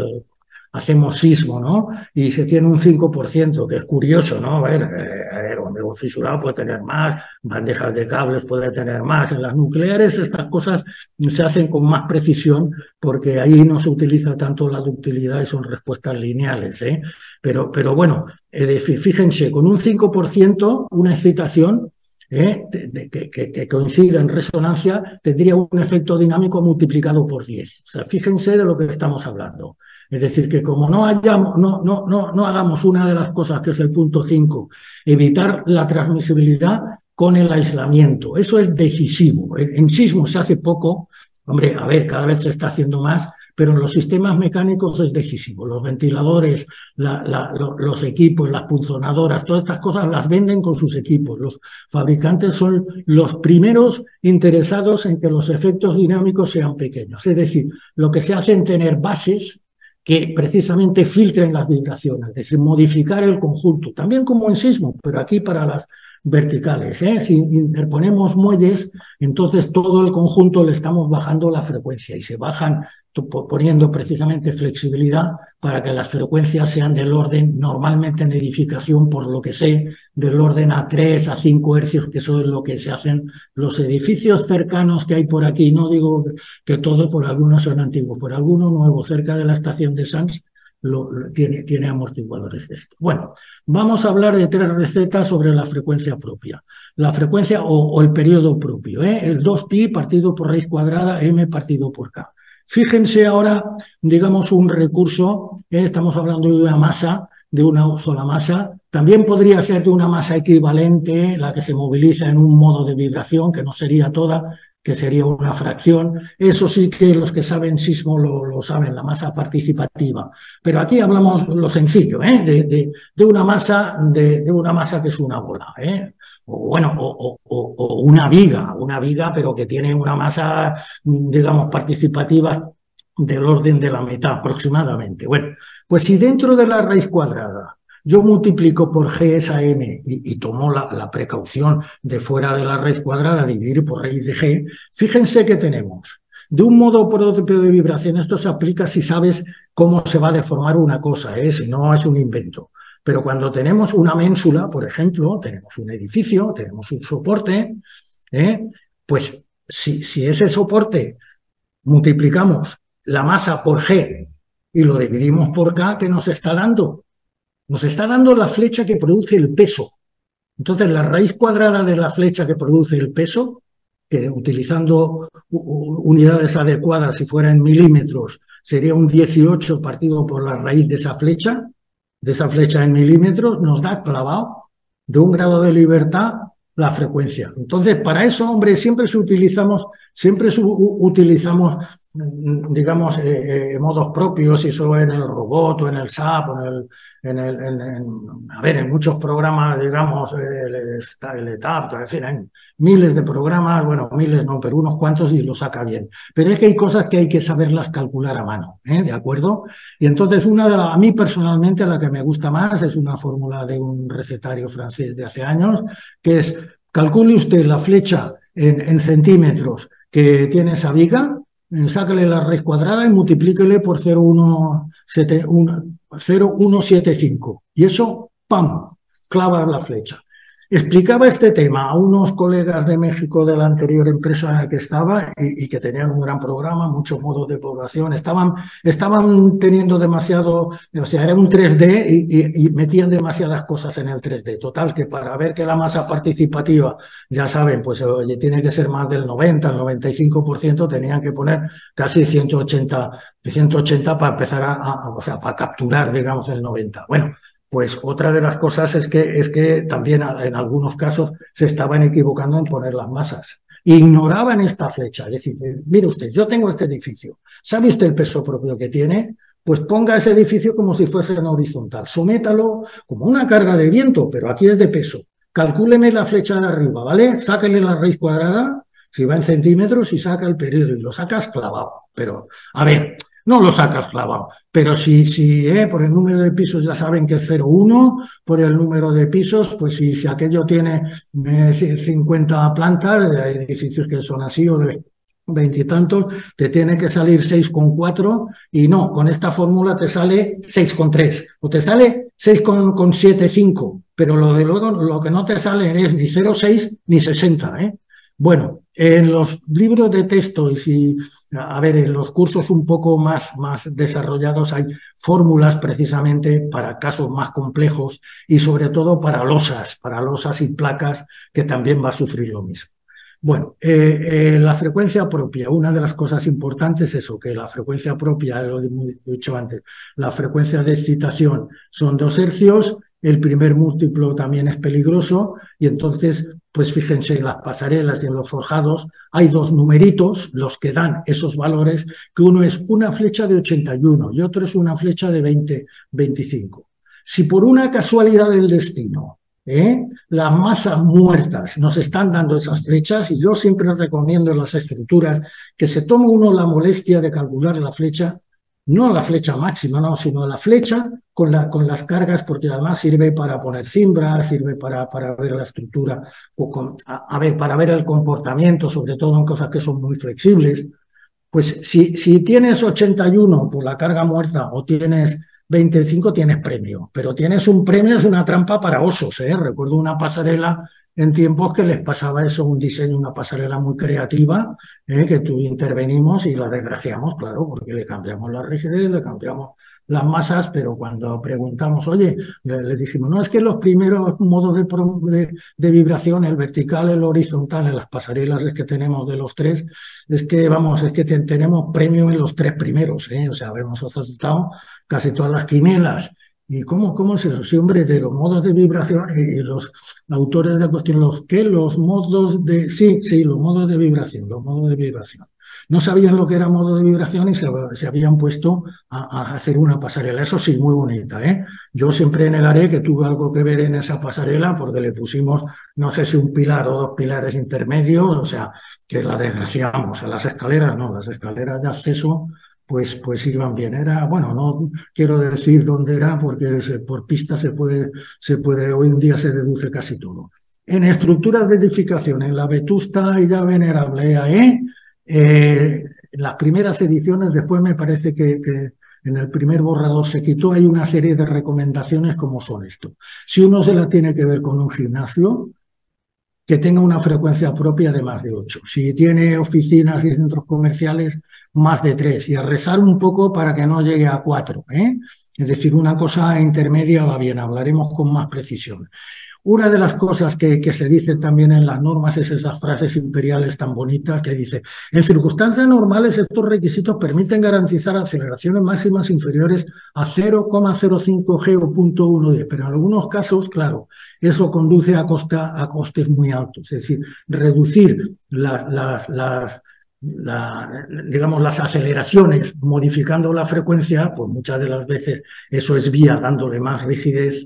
hacemos sismo, ¿no? Y se tiene un 5%, que es curioso, ¿no? A ver, un fisurado puede tener más, bandejas de cables puede tener más. En las nucleares estas cosas se hacen con más precisión porque ahí no se utiliza tanto la ductilidad y son respuestas lineales, ¿eh? Pero bueno, fíjense, con un 5%, una excitación que coincida en resonancia tendría un efecto dinámico multiplicado por 10. O sea, fíjense de lo que estamos hablando. Es decir, que como no hagamos una de las cosas que es el punto 5, evitar la transmisibilidad con el aislamiento. Eso es decisivo. En sismo se hace poco, hombre, a ver, cada vez se está haciendo más, pero en los sistemas mecánicos es decisivo. Los ventiladores, los equipos, las punzonadoras, todas estas cosas las venden con sus equipos. Los fabricantes son los primeros interesados en que los efectos dinámicos sean pequeños. Es decir, lo que se hace en tener bases que precisamente filtren las vibraciones, es decir, modificar el conjunto, también como en sismo, pero aquí para las verticales. Si interponemos muelles, entonces todo el conjunto le estamos bajando la frecuencia y se bajan poniendo precisamente flexibilidad para que las frecuencias sean del orden, normalmente en edificación, por lo que sé, del orden a 3 a 5 hercios, que eso es lo que se hacen los edificios cercanos que hay por aquí. No digo que todos, por algunos son antiguos, por alguno nuevo, cerca de la estación de Sants, tiene amortiguadores de esto. Bueno, vamos a hablar de 3 recetas sobre la frecuencia propia. La frecuencia o el periodo propio, el 2pi partido por raíz cuadrada m partido por k. Fíjense ahora, digamos, un recurso, estamos hablando de una masa, de una sola masa. También podría ser de una masa equivalente, la que se moviliza en un modo de vibración, que no sería toda, que sería una fracción. Eso sí que los que saben sismo lo saben, la masa participativa. Pero aquí hablamos lo sencillo, de una masa que es una bola, o una viga, pero que tiene una masa, digamos, participativa del orden de la mitad aproximadamente. Bueno, pues si dentro de la raíz cuadrada yo multiplico por g esa m y tomo la precaución de fuera de la raíz cuadrada dividir por raíz de g, fíjense que tenemos de un modo propio de vibración. Esto se aplica si sabes cómo se va a deformar una cosa, si no es un invento. Pero cuando tenemos una ménsula, por ejemplo, tenemos un edificio, tenemos un soporte, pues si ese soporte multiplicamos la masa por g y lo dividimos por k, ¿qué nos está dando? Nos está dando la flecha que produce el peso. Entonces, la raíz cuadrada de la flecha que produce el peso, que utilizando unidades adecuadas, si fuera en milímetros, sería un 18 partido por la raíz de esa flecha en milímetros, nos da clavado de un grado de libertad la frecuencia. Entonces, para eso, hombre, utilizamos, digamos, modos propios, y eso en el robot o en el SAP, o a ver, en muchos programas, digamos, el ETAP, en fin, hay miles de programas, bueno, miles no, pero unos cuantos y lo saca bien. Pero es que hay cosas que hay que saberlas calcular a mano, ¿de acuerdo? Y entonces, a mí personalmente, la que me gusta más es una fórmula de un recetario francés de hace años, que es: calcule usted la flecha en centímetros que tiene esa viga, sácale la raíz cuadrada y multiplíquele por 0,175. Y eso, ¡pam!, clava la flecha. Explicaba este tema a unos colegas de México de la anterior empresa que estaba y que tenían un gran programa, muchos modos de población. Estaban teniendo demasiado, o sea, era un 3D y metían demasiadas cosas en el 3D. Total, que para ver que la masa participativa, ya saben, pues oye, tiene que ser más del 90, el 95%, tenían que poner casi 180 para empezar o sea, para capturar, digamos, el 90. Bueno, pues otra de las cosas es que también en algunos casos se estaban equivocando en poner las masas. Ignoraban esta flecha. Es decir, mire usted, yo tengo este edificio. ¿Sabe usted el peso propio que tiene? Pues ponga ese edificio como si fuese en horizontal. Sométalo como una carga de viento, pero aquí es de peso. Calcúleme la flecha de arriba, ¿vale? Sáquele la raíz cuadrada, si va en centímetros, y saca el periodo. Y lo sacas clavado. Pero, a ver, no lo sacas clavado, pero si por el número de pisos ya saben que es 0,1, por el número de pisos, pues si aquello tiene 50 plantas, hay edificios que son así, o de 20 y tantos, te tiene que salir 6,4, y no, con esta fórmula te sale 6,3, o te sale 6,75, pero lo que no te sale es ni 0,6 ni 60, ¿eh? Bueno, en los libros de texto en los cursos un poco más desarrollados hay fórmulas precisamente para casos más complejos y sobre todo para losas y placas, que también va a sufrir lo mismo. Bueno, la frecuencia propia, una de las cosas importantes es eso, que la frecuencia propia, lo he dicho antes, la frecuencia de excitación son 2 hercios, el primer múltiplo también es peligroso, y entonces, pues fíjense, en las pasarelas y en los forjados hay 2 numeritos, los que dan esos valores, que uno es una flecha de 81 y otro es una flecha de 25. Si por una casualidad del destino, las masas muertas nos están dando esas flechas, y yo siempre recomiendo en las estructuras que se tome uno la molestia de calcular la flecha, no la flecha máxima, no, sino la flecha con las cargas, porque además sirve para poner cimbras, sirve para ver la estructura, para ver el comportamiento, sobre todo en cosas que son muy flexibles. Pues si tienes 81 por la carga muerta o tienes 25, tienes premio, pero tienes un premio, es una trampa para osos, ¿eh? Recuerdo una pasarela en tiempos que les pasaba eso, un diseño, una pasarela muy creativa, que intervenimos y la desgraciamos, claro, porque le cambiamos la rigidez, le cambiamos las masas, pero cuando preguntamos, oye, le dijimos, no, es que los primeros modos de vibración, el vertical, el horizontal, en las pasarelas es que tenemos de los 3, es que tenemos premio en los 3 primeros, o sea, hemos aceptado casi todas las quinielas. ¿Y cómo es eso? Sí, hombre, de los modos de vibración, y los autores de cuestión, los modos de... Sí, los modos de vibración, No sabían lo que era modo de vibración y se habían puesto a hacer una pasarela. Eso sí, muy bonita, ¿eh? Yo siempre negaré que tuve algo que ver en esa pasarela, porque le pusimos, no sé si un pilar o 2 pilares intermedios, o sea, que la desgraciamos. A las escaleras no, las escaleras de acceso pues iban bien. Bueno, no quiero decir dónde era, porque por pista se puede, hoy en día se deduce casi todo. En estructuras de edificación, en la vetusta y ya venerable EAE, en las primeras ediciones, después me parece que en el primer borrador se quitó, hay una serie de recomendaciones como son esto. Si uno se la tiene que ver con un gimnasio, que tenga una frecuencia propia de más de 8. Si tiene oficinas y centros comerciales, más de 3. Y a rezar un poco para que no llegue a 4. Es decir, una cosa intermedia va bien, hablaremos con más precisión. una de las cosas que se dice también en las normas es esas frases imperiales tan bonitas que dice: en circunstancias normales estos requisitos permiten garantizar aceleraciones máximas inferiores a 0,05 G o 0,1 D, pero en algunos casos, claro, eso conduce a costes muy altos. Es decir, reducir digamos, las aceleraciones modificando la frecuencia, pues muchas de las veces eso es vía dándole más rigidez.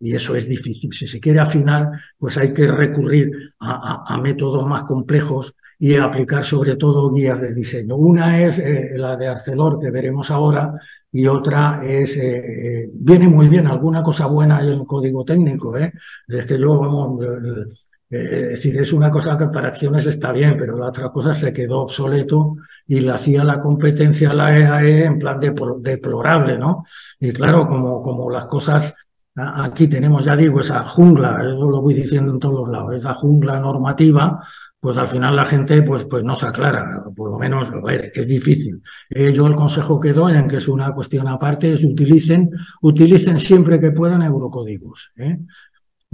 Y eso es difícil. Si se quiere afinar, pues hay que recurrir a métodos más complejos y aplicar sobre todo guías de diseño. Una es la de Arcelor, que veremos ahora, y otra es, viene muy bien, alguna cosa buena hay en el código técnico. Es que yo, vamos, es decir, es una cosa que para acciones está bien, pero la otra cosa se quedó obsoleto y le hacía la competencia a la EAE en plan deplorable, ¿no? Y claro, como las cosas... Aquí tenemos, ya digo, esa jungla, yo lo voy diciendo en todos los lados, esa jungla normativa, pues al final la gente pues no se aclara, por lo menos, a ver, es difícil. Yo el consejo que doy, en que es una cuestión aparte, es utilicen siempre que puedan eurocódigos.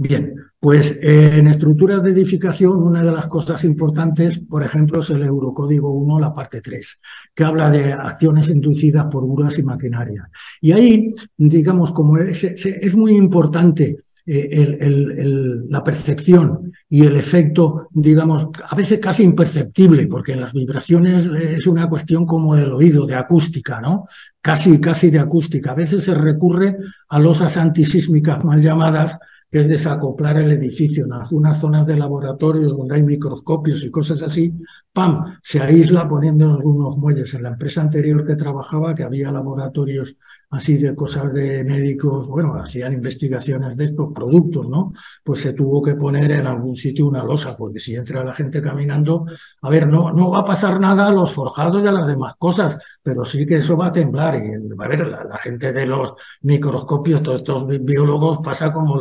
Bien, pues en estructuras de edificación una de las cosas importantes, por ejemplo, es el Eurocódigo 1, la parte 3, que habla de acciones inducidas por grúas y maquinaria. Y ahí, digamos, como es muy importante la percepción y el efecto, digamos, a veces casi imperceptible, porque en las vibraciones es una cuestión como del oído, de acústica, ¿no? Casi de acústica. A veces se recurre a losas antisísmicas mal llamadas, que es desacoplar el edificio en algunas zonas de laboratorio donde hay microscopios y cosas así, ¡pam!, se aísla poniendo algunos muelles. En la empresa anterior que trabajaba, que había laboratorios así de cosas de médicos, bueno, hacían investigaciones de estos productos, ¿no? Pues se tuvo que poner en algún sitio una losa, porque si entra la gente caminando, a ver, no va a pasar nada a los forjados y a las demás cosas, pero sí que eso va a temblar. Y a ver, la gente de los microscopios, todos estos biólogos, pasa como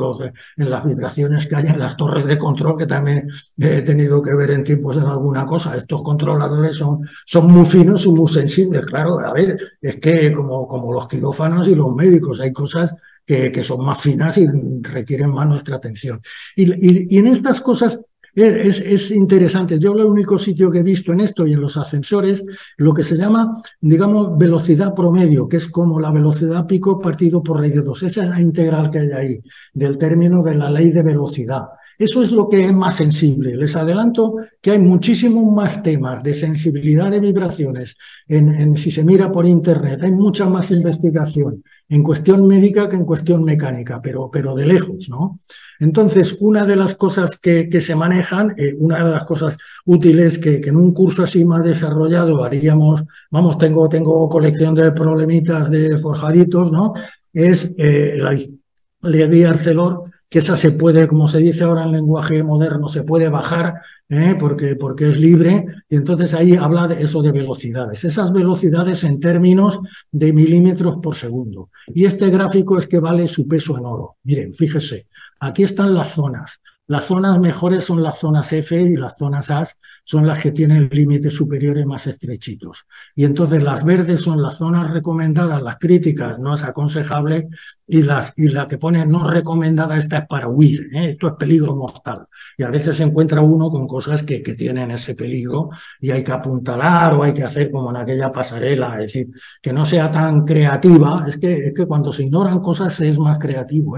en las vibraciones que hay en las torres de control, que también he tenido que ver en tiempos en alguna cosa. Estos controladores son muy finos y muy sensibles, claro. A ver, es que como los quirófanos y los médicos, hay cosas que son más finas y requieren más nuestra atención. Y en estas cosas es interesante. Yo el único sitio que he visto en esto y en los ascensores, lo que se llama, digamos, velocidad promedio, que es como la velocidad pico partido por raíz de 2. Esa es la integral que hay ahí, del término de la ley de velocidad. Eso es lo que es más sensible. Les adelanto que hay muchísimos más temas de sensibilidad de vibraciones. Si se mira por internet, hay mucha más investigación en cuestión médica que en cuestión mecánica, pero de lejos, ¿no? Entonces, una de las cosas que se manejan, una de las cosas útiles que en un curso así más desarrollado haríamos, vamos, tengo colección de problemitas de forjaditos, ¿no? Es la guía Arcelor, que esa se puede, como se dice ahora en lenguaje moderno, se puede bajar, porque es libre, y entonces ahí habla de eso de velocidades. Esas velocidades en términos de milímetros por segundo. Y este gráfico es que vale su peso en oro. Miren, fíjese, aquí están las zonas. Las zonas mejores son las zonas F y las zonas A son las que tienen límites superiores más estrechitos. Y entonces las verdes son las zonas recomendadas, las críticas, no es aconsejable, y la que pone no recomendada, esta es para huir, esto es peligro mortal. Y a veces se encuentra uno con cosas que tienen ese peligro y hay que apuntalar o hay que hacer como en aquella pasarela, es decir, que no sea tan creativa. Es que cuando se ignoran cosas se es más creativo,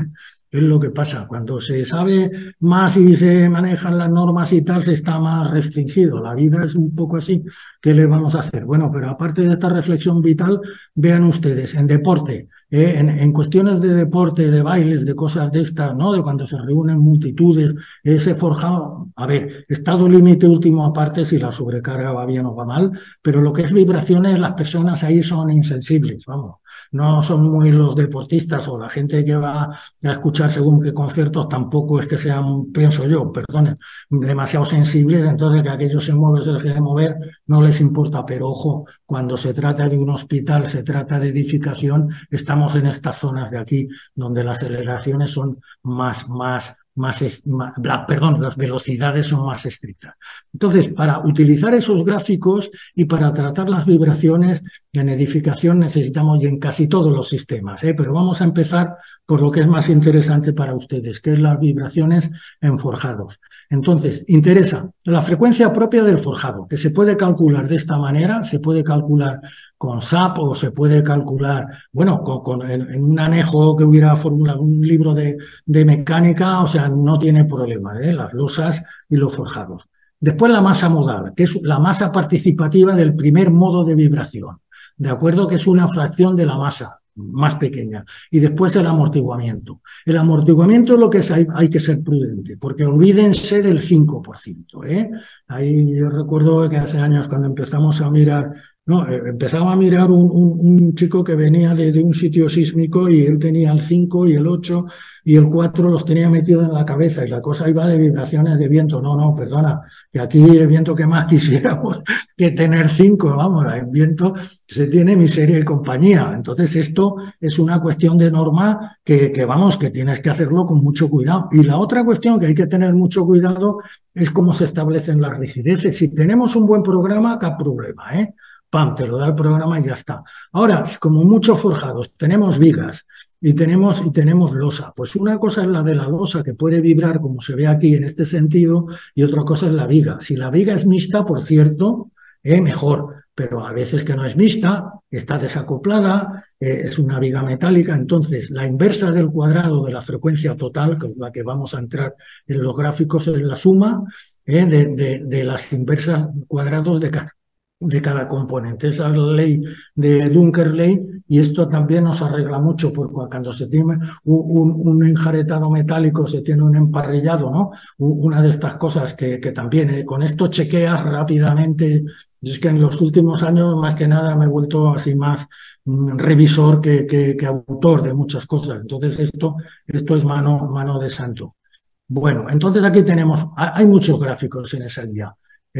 Es lo que pasa, cuando se sabe más y se manejan las normas y tal, se está más restringido. La vida es un poco así. ¿Qué le vamos a hacer? Bueno, pero aparte de esta reflexión vital, vean ustedes, en deporte, en cuestiones de deporte, de bailes, de cosas de estas, ¿no? De cuando se reúnen multitudes, ese forjado, a ver, estado límite último aparte, si la sobrecarga va bien o va mal, pero lo que es vibraciones, las personas ahí son insensibles, vamos. No son muy los deportistas o la gente que va a escuchar según qué conciertos, tampoco es que sean, pienso yo, perdonen, demasiado sensibles, entonces que aquello se mueve, se deje de mover, no les importa. Pero ojo, cuando se trata de un hospital, se trata de edificación, estamos en estas zonas de aquí donde las aceleraciones son las velocidades son más estrictas. Entonces, para utilizar esos gráficos y para tratar las vibraciones en edificación necesitamos, y en casi todos los sistemas, pero vamos a empezar por lo que es más interesante para ustedes, que es las vibraciones en forjados. Entonces, interesa la frecuencia propia del forjado, que se puede calcular de esta manera, se puede calcular con SAP o se puede calcular, bueno, en un anejo que hubiera formulado un libro de mecánica, o sea, no tiene problema, las losas y los forjados. Después la masa modal, que es la masa participativa del primer modo de vibración, ¿de acuerdo? Que es una fracción de la masa más pequeña. Y después el amortiguamiento. El amortiguamiento es lo que hay que ser prudente, porque olvídense del 5%. Ahí yo recuerdo que hace años cuando empezamos a mirar, no, empezaba a mirar un chico que venía de un sitio sísmico y él tenía el 5 y el 8 y el 4 los tenía metidos en la cabeza y la cosa iba de vibraciones de viento. No, perdona, que aquí el viento que más quisiéramos que tener 5, vamos, el viento se tiene miseria y compañía. Entonces esto es una cuestión de norma que vamos, que tienes que hacerlo con mucho cuidado. Y la otra cuestión que hay que tener mucho cuidado es cómo se establecen las rigideces. Si tenemos un buen programa, ¿qué problema? Pam, te lo da el programa y ya está. Ahora, como muchos forjados, tenemos vigas y tenemos losa. Pues una cosa es la de la losa, que puede vibrar, como se ve aquí en este sentido, y otra cosa es la viga. Si la viga es mixta, por cierto, mejor, pero a veces que no es mixta, está desacoplada, es una viga metálica, entonces la inversa del cuadrado de la frecuencia total, que es la que vamos a entrar en los gráficos, es la suma de las inversas cuadrados de cada componente. Esa es la ley de Dunkerley y esto también nos arregla mucho porque cuando se tiene un enjaretado metálico, se tiene un emparrillado, ¿no? Una de estas cosas que también con esto chequeas rápidamente. Es que en los últimos años, más que nada, me he vuelto así más revisor que autor de muchas cosas. Entonces esto es mano de santo. Bueno, entonces aquí tenemos, hay muchos gráficos en esa guía.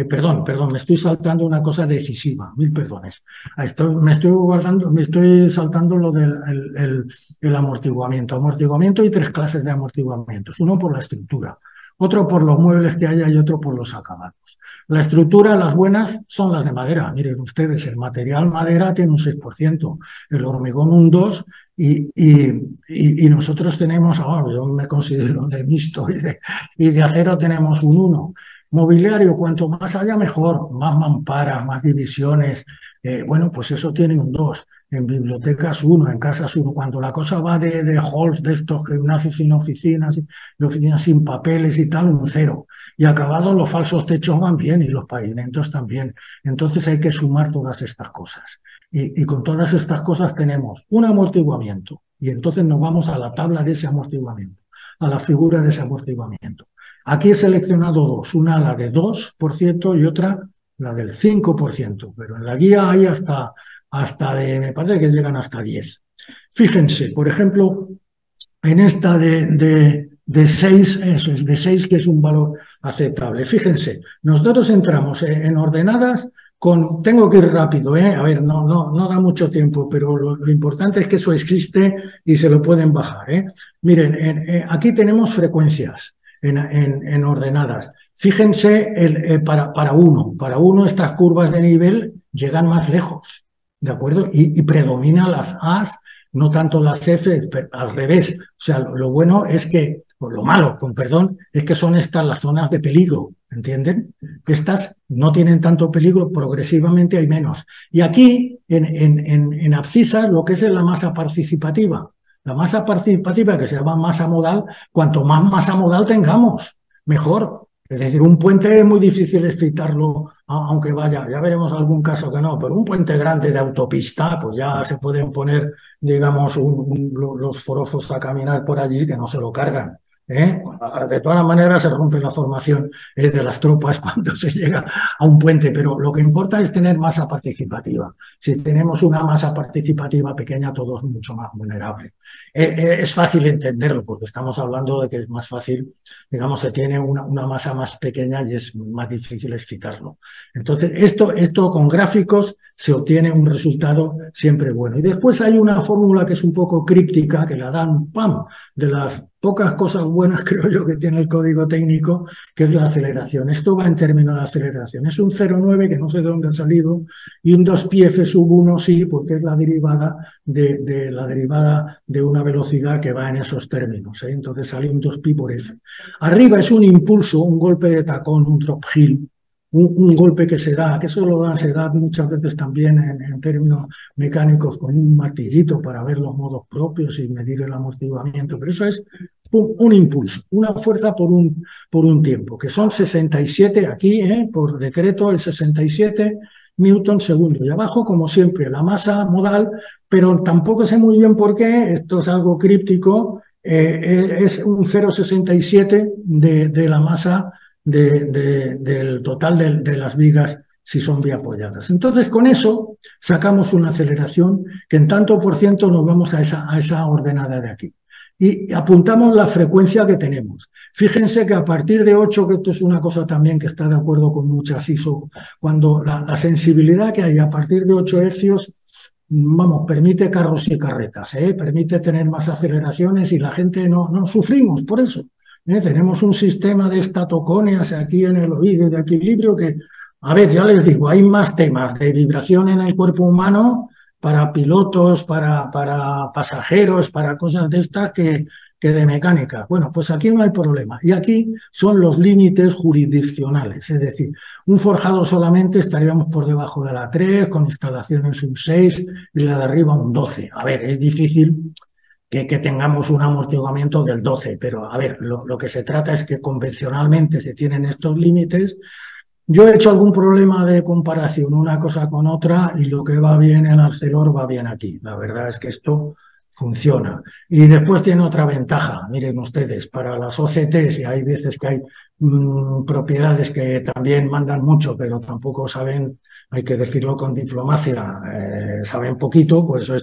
Perdón, me estoy saltando una cosa decisiva, mil perdones. Me estoy saltando lo del el amortiguamiento. Amortiguamiento y 3 clases de amortiguamientos. Uno por la estructura, otro por los muebles que haya y otro por los acabados. La estructura, las buenas, son las de madera. Miren ustedes, el material madera tiene un 6%, el hormigón un 2%, y nosotros tenemos, yo me considero de mixto y de acero tenemos un 1%. Mobiliario, cuanto más haya mejor, más mamparas, más divisiones, bueno, pues eso tiene un 2, en bibliotecas 1, en casas 1, cuando la cosa va de halls, de estos gimnasios sin oficinas, de oficinas sin papeles y tal, un 0. Y acabados los falsos techos van bien y los pavimentos también. Entonces hay que sumar todas estas cosas. Y con todas estas cosas tenemos un amortiguamiento. Y entonces nos vamos a la tabla de ese amortiguamiento, a la figura de ese amortiguamiento. Aquí he seleccionado dos, una la de 2% y otra la del 5%, pero en la guía hay hasta me parece que llegan hasta 10. Fíjense, por ejemplo, en esta de 6, eso es, de 6, que es un valor aceptable. Fíjense, nosotros entramos en ordenadas tengo que ir rápido, a ver, no da mucho tiempo, pero lo importante es que eso existe y se lo pueden bajar, Miren, aquí tenemos frecuencias en ordenadas. Fíjense, para uno estas curvas de nivel llegan más lejos, ¿de acuerdo? Y predomina las A's, no tanto las F's, pero al revés. O sea, lo bueno es que, lo malo, con perdón, es que son estas las zonas de peligro, ¿entienden? Estas no tienen tanto peligro, progresivamente hay menos. Y aquí, en abscisas, lo que es la masa participativa. La masa participativa, que se llama masa modal, cuanto más masa modal tengamos, mejor. Es decir, un puente es muy difícil excitarlo, aunque vaya, ya veremos algún caso que no, pero un puente grande de autopista, pues ya se pueden poner, digamos, los forofos a caminar por allí que no se lo cargan. De todas maneras se rompe la formación de las tropas cuando se llega a un puente, pero lo que importa es tener masa participativa. Si tenemos una masa participativa pequeña, todo es mucho más vulnerable. Es fácil entenderlo porque estamos hablando de que es más fácil, digamos, se tiene una masa más pequeña y es más difícil excitarlo. Entonces, esto con gráficos se obtiene un resultado siempre bueno. Y después hay una fórmula que es un poco críptica, que la dan, ¡pam!, de las pocas cosas buenas creo yo que tiene el código técnico, que es la aceleración. Esto va en términos de aceleración. Es un 0,9 que no sé de dónde ha salido y un 2πf sub 1 sí, porque es la derivada de una velocidad que va en esos términos, ¿eh? Entonces sale un 2pi por f. Arriba es un impulso, un golpe de tacón, un drop hill, un golpe que se da, que eso se da muchas veces también en términos mecánicos con un martillito para ver los modos propios y medir el amortiguamiento, pero eso es un impulso, una fuerza por un tiempo, que son 67 aquí, por decreto, el 67 newton segundo. Y abajo, como siempre, la masa modal, pero tampoco sé muy bien por qué, esto es algo críptico, es un 0,67 de la masa del total de las vigas si son biapoyadas. Entonces, con eso sacamos una aceleración que en tanto por ciento nos vamos a esa ordenada de aquí. Y apuntamos la frecuencia que tenemos. Fíjense que a partir de 8, que esto es una cosa también que está de acuerdo con muchas ISO, cuando la sensibilidad que hay a partir de 8 hercios, vamos, permite carros y carretas, permite tener más aceleraciones y la gente no sufrimos por eso. Tenemos un sistema de estatocóneas aquí en el oído de equilibrio que, a ver, ya les digo, hay más temas de vibración en el cuerpo humano para pilotos, para pasajeros, para cosas de estas que de mecánica. Bueno, pues aquí no hay problema. Y aquí son los límites jurisdiccionales, es decir, un forjado solamente estaríamos por debajo de la 3, con instalaciones un 6 y la de arriba un 12. A ver, es difícil que tengamos un amortiguamiento del 12, pero a ver, lo que se trata es que convencionalmente se tienen estos límites. Yo he hecho algún problema de comparación una cosa con otra y lo que va bien en Arcelor va bien aquí. La verdad es que esto funciona. Y después tiene otra ventaja, miren ustedes, para las OCTs, y hay veces que hay propiedades que también mandan mucho, pero tampoco saben, hay que decirlo con diplomacia, saben poquito, por eso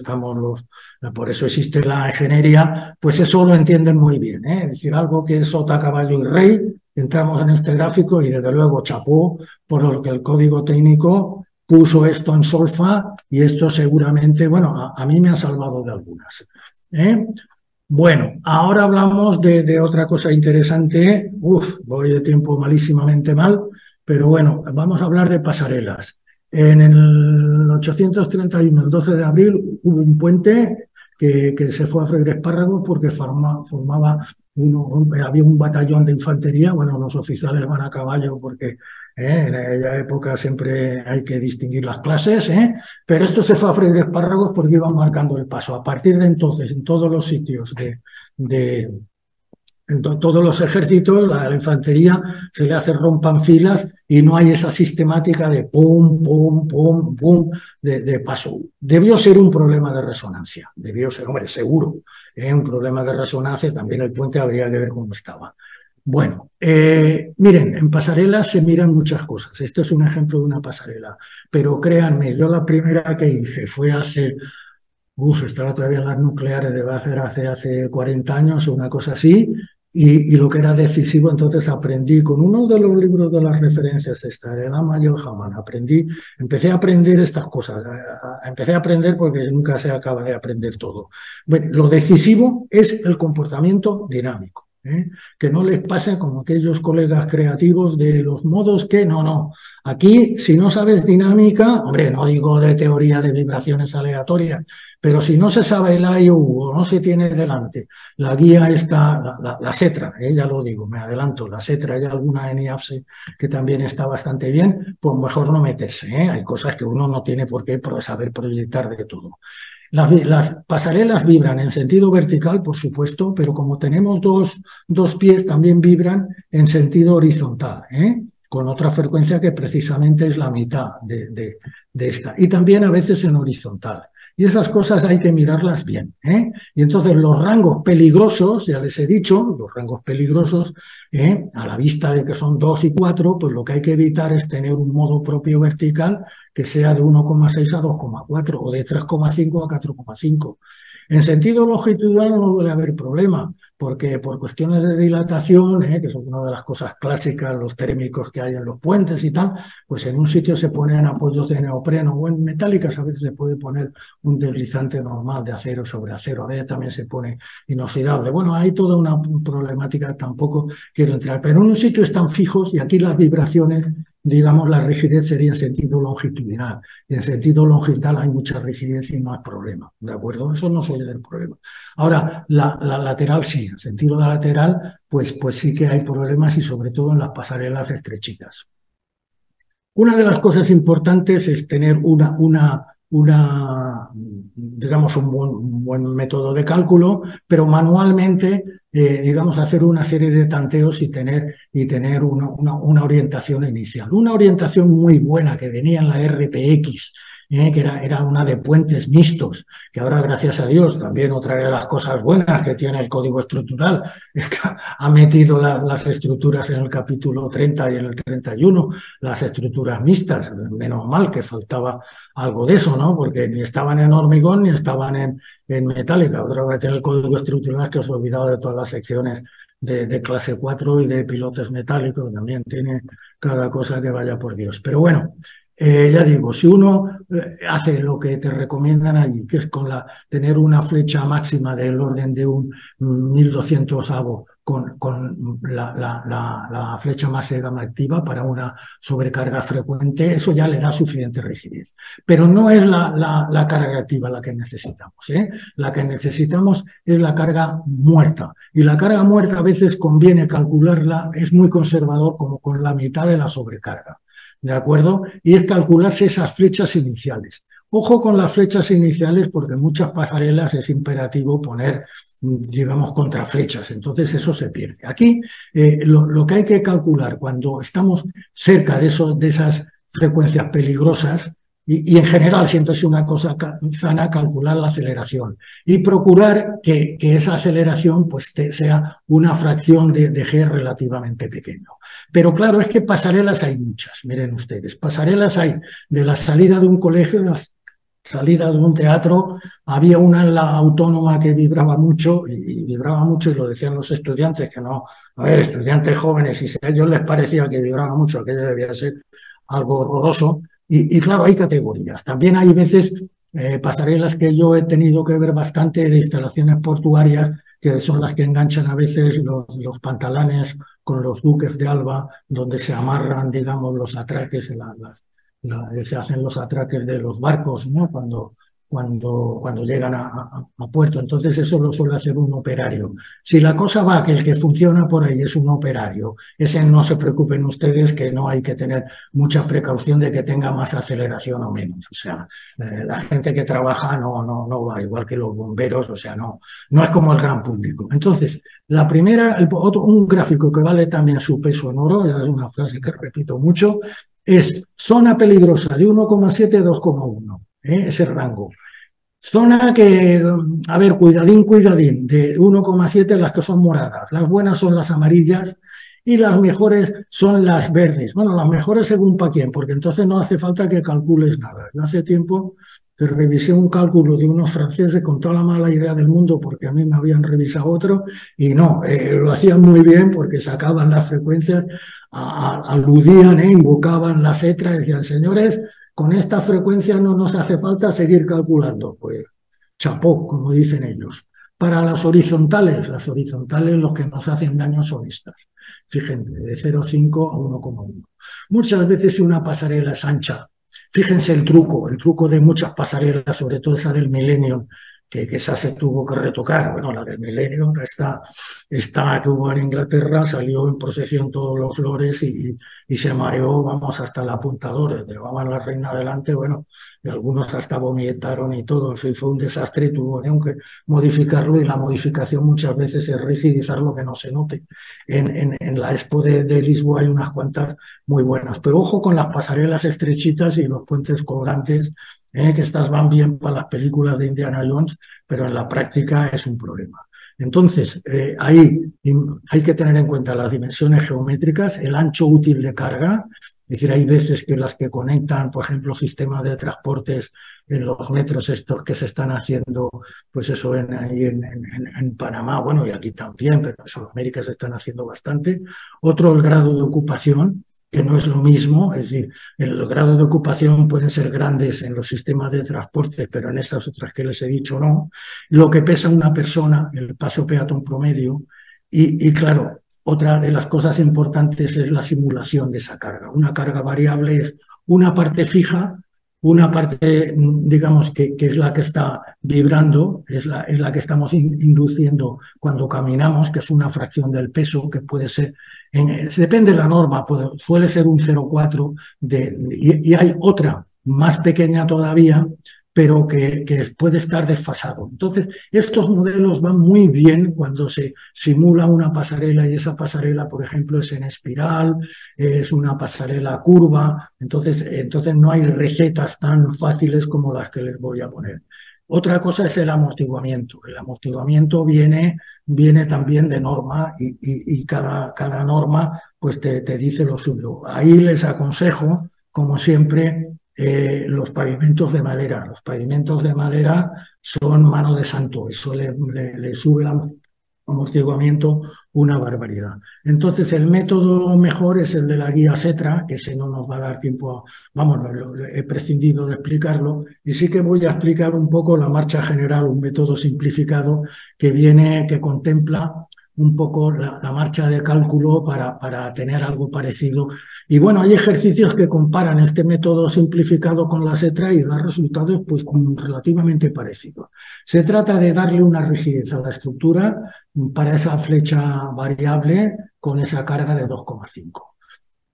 por eso existe la ingeniería, pues eso lo entienden muy bien, ¿eh? Es decir, algo que es sota, caballo y rey, entramos en este gráfico y desde luego chapó por lo que el código técnico puso esto en solfa y esto seguramente, bueno, a mí me ha salvado de algunas. Bueno, ahora hablamos de otra cosa interesante. Voy de tiempo malísimamente mal, pero bueno, vamos a hablar de pasarelas. En el 831, el 12 de abril, hubo un puente que se fue a freír espárragos porque había un batallón de infantería. Bueno, los oficiales van a caballo porque en aquella época siempre hay que distinguir las clases, pero esto se fue a freír espárragos porque iban marcando el paso. A partir de entonces, en todos los sitios en todos los ejércitos, la infantería se le hace rompan filas y no hay esa sistemática de pum, pum, pum, pum de paso. Debió ser un problema de resonancia, debió ser, hombre, seguro, un problema de resonancia, también el puente habría que ver cómo estaba. Bueno, miren, en pasarelas se miran muchas cosas. Este es un ejemplo de una pasarela, pero créanme, yo la primera que hice fue estaba todavía en las nucleares, debe hacer hace 40 años o una cosa así, y lo que era decisivo, entonces aprendí con uno de los libros de las referencias de Starelama y el Hamann, empecé a aprender estas cosas, empecé a aprender porque nunca se acaba de aprender todo. Bueno, lo decisivo es el comportamiento dinámico. Que no les pase como aquellos colegas creativos de los modos que no. Aquí, si no sabes dinámica, hombre, no digo de teoría de vibraciones aleatorias, pero si no se sabe el IOU o no se tiene delante la guía está, la SETRA, ya lo digo, me adelanto, la SETRA, hay alguna en IAPSE que también está bastante bien, pues mejor no meterse, hay cosas que uno no tiene por qué saber proyectar de todo. Las pasarelas vibran en sentido vertical, por supuesto, pero como tenemos dos pies, también vibran en sentido horizontal, con otra frecuencia que precisamente es la mitad de esta. Y también a veces en horizontal. Y esas cosas hay que mirarlas bien. Y entonces los rangos peligrosos, ya les he dicho, los rangos peligrosos, a la vista de que son 2 y 4, pues lo que hay que evitar es tener un modo propio vertical que sea de 1,6 a 2,4 o de 3,5 a 4,5. En sentido longitudinal no debe haber problema, porque por cuestiones de dilatación, que son una de las cosas clásicas, los térmicos que hay en los puentes y tal, pues en un sitio se ponen apoyos de neopreno o en metálicas, a veces se puede poner un deslizante normal de acero sobre acero, a veces también se pone inoxidable. Bueno, hay toda una problemática, tampoco quiero entrar, pero en un sitio están fijos y aquí las vibraciones, digamos, la rigidez sería en sentido longitudinal. Y en sentido longitudinal hay mucha rigidez y no hay problema, ¿de acuerdo? Eso no suele ser problema. Ahora, la lateral sí, en sentido de lateral, pues sí que hay problemas y sobre todo en las pasarelas estrechitas. Una de las cosas importantes es tener digamos, un buen método de cálculo, pero manualmente, digamos, hacer una serie de tanteos y tener una orientación inicial. Una orientación muy buena que venía en la RPX, que era una de puentes mixtos, que ahora, gracias a Dios, también otra de las cosas buenas que tiene el código estructural es que ha metido las estructuras en el capítulo 30 y en el 31, las estructuras mixtas. Menos mal que faltaba algo de eso, ¿no? Porque ni estaban en hormigón ni estaban en metálica. Otra vez tiene el código estructural que os he olvidado de todas las secciones de clase 4 y de pilotes metálicos. También tiene cada cosa que vaya por Dios. Pero bueno, ya digo, si uno hace lo que te recomiendan allí, que es tener una flecha máxima del orden de un 1200avo con la flecha más gamma activa para una sobrecarga frecuente, eso ya le da suficiente rigidez. Pero no es la carga activa la que necesitamos, ¿eh? La que necesitamos es la carga muerta. Y la carga muerta a veces conviene calcularla, es muy conservador, como con la mitad de la sobrecarga. ¿De acuerdo? Y es calcularse esas flechas iniciales. Ojo con las flechas iniciales porque en muchas pasarelas es imperativo poner, digamos, contraflechas. Entonces eso se pierde. Aquí lo que hay que calcular cuando estamos cerca de esas frecuencias peligrosas, y en general siempre es una cosa sana calcular la aceleración y procurar que esa aceleración pues sea una fracción de g relativamente pequeño. Pero claro, es que pasarelas hay muchas, miren ustedes, pasarelas hay de la salida de un colegio, de la salida de un teatro, había una en la Autónoma que vibraba mucho y lo decían los estudiantes, que no, a ver, estudiantes jóvenes, y si a ellos les parecía que vibraba mucho, aquello debía ser algo horroroso. Y claro, hay categorías. También hay veces pasarelas que yo he tenido que ver bastante de instalaciones portuarias, que son las que enganchan a veces los pantalanes con los buques de Alba, donde se amarran, digamos, los atraques, se hacen los atraques de los barcos, ¿no? Cuando llegan a puerto. Entonces eso lo suele hacer un operario. Si la cosa va que el que funciona por ahí es un operario, ese no se preocupen ustedes, que no hay que tener mucha precaución de que tenga más aceleración o menos. O sea, la gente que trabaja no va, igual que los bomberos, o sea, no es como el gran público. Entonces, la primera, un gráfico que vale también su peso en oro, esa es una frase que repito mucho, es zona peligrosa de 1,7 a 2,1. Ese rango. Zona que, a ver, cuidadín, de 1,7 las que son moradas. Las buenas son las amarillas y las mejores son las verdes. Bueno, las mejores según para quién, porque entonces no hace falta que calcules nada. Yo hace tiempo que revisé un cálculo de unos franceses con toda la mala idea del mundo, porque a mí me habían revisado otro, y no, lo hacían muy bien porque sacaban las frecuencias, aludían, invocaban las letras, decían, señores, con esta frecuencia no nos hace falta seguir calculando. Pues chapó, como dicen ellos. Para las horizontales los que nos hacen daño son estas. Fíjense, de 0,5 a 1,1. Muchas veces si una pasarela es ancha, fíjense el truco de muchas pasarelas, sobre todo esa del Millennium, que esa se tuvo que retocar. Bueno, la del Millennium estuvo en Inglaterra, salió en procesión todos los lores y se mareó, vamos, hasta la apuntadora, llevaban la reina adelante, bueno, y algunos hasta vomitaron y todo, en fin, fue un desastre y tuvieron que modificarlo, y la modificación muchas veces es rigidizar lo que no se note. En la Expo de Lisboa hay unas cuantas muy buenas, pero ojo con las pasarelas estrechitas y los puentes colgantes, que estas van bien para las películas de Indiana Jones, pero en la práctica es un problema. Entonces, ahí hay que tener en cuenta las dimensiones geométricas, el ancho útil de carga, Es decir, hay veces que las que conectan, por ejemplo, sistemas de transportes en los metros estos que se están haciendo, pues eso ahí en Panamá, bueno, y aquí también, pero en Sudamérica se están haciendo bastante. Otro, el grado de ocupación, que no es lo mismo, es decir, el grado de ocupación pueden ser grandes en los sistemas de transporte, pero en estas otras que les he dicho no. Lo que pesa una persona, el paso peatón promedio, y claro, otra de las cosas importantes es la simulación de esa carga. Una carga variable es una parte fija, una parte, digamos, que es la que está vibrando, es la que estamos induciendo cuando caminamos, que es una fracción del peso, que puede ser, depende de la norma, suele ser un 0,4, y hay otra más pequeña todavía, pero que puede estar desfasado. Entonces, estos modelos van muy bien cuando se simula una pasarela y esa pasarela, por ejemplo, es en espiral, es una pasarela curva, entonces no hay recetas tan fáciles como las que les voy a poner. Otra cosa es el amortiguamiento. El amortiguamiento viene también de norma y cada norma pues te dice lo suyo. Ahí les aconsejo, como siempre, los pavimentos de madera. Los pavimentos de madera son mano de santo, eso le sube el amortiguamiento una barbaridad. Entonces el método mejor es el de la guía Setra, que ese no nos va a dar tiempo, vamos, he prescindido de explicarlo, y sí que voy a explicar un poco la marcha general, un método simplificado que contempla un poco la marcha de cálculo para tener algo parecido. Y bueno, hay ejercicios que comparan este método simplificado con la Setra y dan resultados pues relativamente parecidos. Se trata de darle una rigidez a la estructura para esa flecha variable con esa carga de 2,5.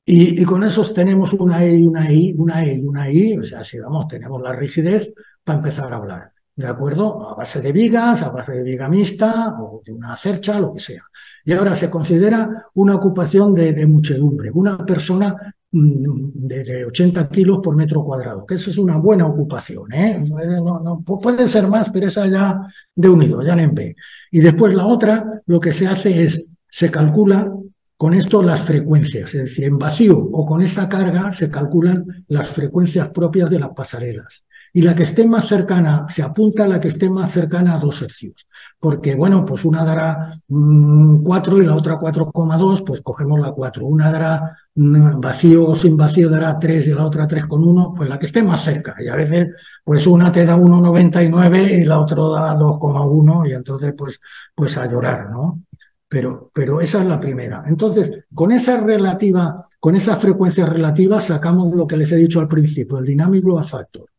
Y con esos tenemos una E y una I, una E y una I, o sea, si vamos, tenemos la rigidez para empezar a hablar. ¿De acuerdo? A base de vigas, a base de viga mixta o de una cercha, lo que sea. Y ahora se considera una ocupación de muchedumbre, una persona de 80 kilos por metro cuadrado, que eso es una buena ocupación, ¿eh? No, puede ser más, pero esa ya de unido, ya en B. Y después la otra, lo que se hace es, se calcula con esto las frecuencias, es decir, en vacío o con esa carga se calculan las frecuencias propias de las pasarelas. Y la que esté más cercana, se apunta a la que esté más cercana a 2 hercios. Porque, bueno, pues una dará 4 y la otra 4,2, pues cogemos la 4. Una dará vacío o sin vacío dará 3 y la otra 3,1, pues la que esté más cerca. Y a veces, pues una te da 1,99 y la otra da 2,1 y entonces, pues a llorar, ¿no? Pero esa es la primera. Entonces, con esa frecuencia relativa sacamos lo que les he dicho al principio, el dynamic load factor.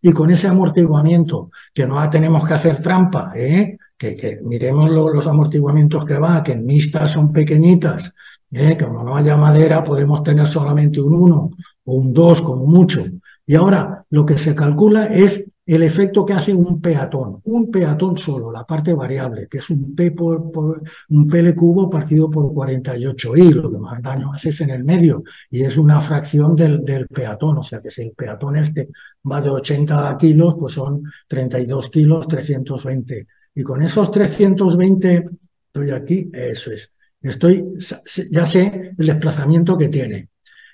Y con ese amortiguamiento, que no tenemos que hacer trampa, que miremos los amortiguamientos que en mixtas son pequeñitas, que como no haya madera podemos tener solamente un 1 o un 2 como mucho. Y ahora lo que se calcula es el efecto que hace un peatón solo, la parte variable, que es un L cubo partido por 48i, lo que más daño hace es en el medio, y es una fracción del peatón, o sea que si el peatón va de 80 kilos, pues son 32 kilos, 320. Y con esos 320, estoy aquí, eso es, ya sé el desplazamiento que tiene.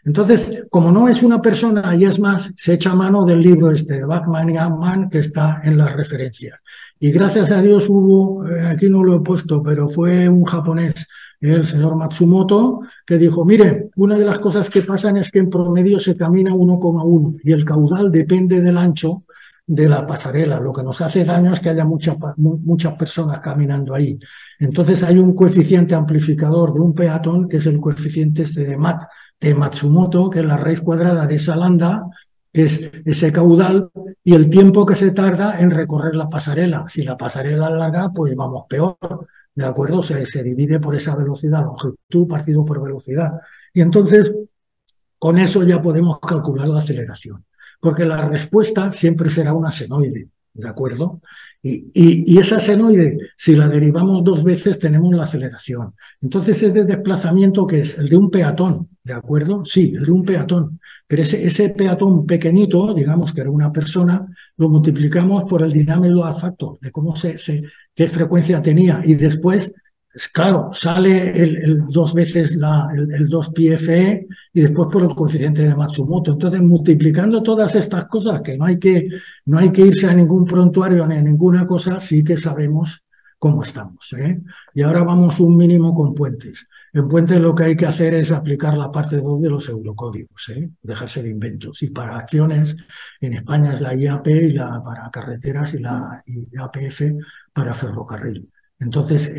Entonces, como no es una persona y es más, se echa mano del libro de Bachmann y Ammann, que está en las referencias. Y gracias a Dios hubo, aquí no lo he puesto, pero fue un japonés, el señor Matsumoto, que dijo, mire, una de las cosas que pasan es que en promedio se camina 1,1 y el caudal depende del ancho de la pasarela. Lo que nos hace daño es que haya muchas personas caminando ahí. Entonces hay un coeficiente amplificador de un peatón, que es el coeficiente de Matsumoto, que es la raíz cuadrada de esa lambda, que es ese caudal, y el tiempo que se tarda en recorrer la pasarela. Si la pasarela es larga, pues vamos peor, ¿de acuerdo? O sea, se divide por esa velocidad, longitud partido por velocidad. Y entonces, con eso ya podemos calcular la aceleración, porque la respuesta siempre será una senoide, ¿de acuerdo? Y esa senoide, si la derivamos 2 veces, tenemos la aceleración. Entonces, ese desplazamiento, que es el de un peatón, ¿de acuerdo? Sí, el de un peatón. Pero ese peatón pequeñito, digamos que era una persona, lo multiplicamos por el dynamic load factor, de qué frecuencia tenía, y después claro, sale dos veces el 2pi-Fe y después por el coeficiente de Matsumoto. Entonces, multiplicando todas estas cosas, que no hay que irse a ningún prontuario ni a ninguna cosa, sí que sabemos cómo estamos, ¿eh? Y ahora vamos un mínimo con puentes. En puentes lo que hay que hacer es aplicar la parte 2 de los eurocódigos, ¿eh? Dejarse de inventos. Y para acciones, en España es la IAP y para carreteras y la IAPF para ferrocarril. Entonces,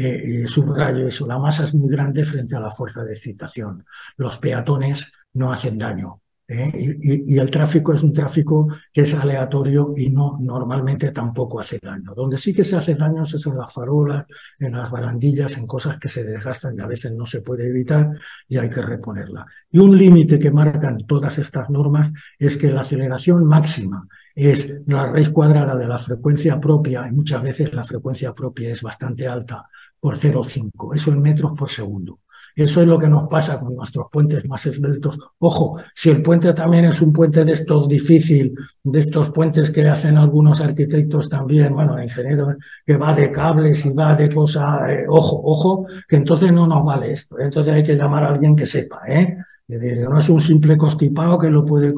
subrayo eso, la masa es muy grande frente a la fuerza de excitación. Los peatones no hacen daño, ¿eh? Y el tráfico es un tráfico que es aleatorio y no normalmente tampoco hace daño. Donde sí que se hace daño es en las farolas, en las barandillas, en cosas que se desgastan y a veces no se puede evitar y hay que reponerla. Y un límite que marcan todas estas normas es que la aceleración máxima es la raíz cuadrada de la frecuencia propia, y muchas veces la frecuencia propia es bastante alta, por 0,5, eso en metros por segundo. Eso es lo que nos pasa con nuestros puentes más esbeltos. Ojo, si el puente también es un puente de estos difícil, de estos puentes que hacen algunos arquitectos también, bueno, ingenieros, que va de cables y va de cosas, ojo, que entonces no nos vale esto. Entonces hay que llamar a alguien que sepa, ¿eh? Es decir, no es un simple constipado que lo puede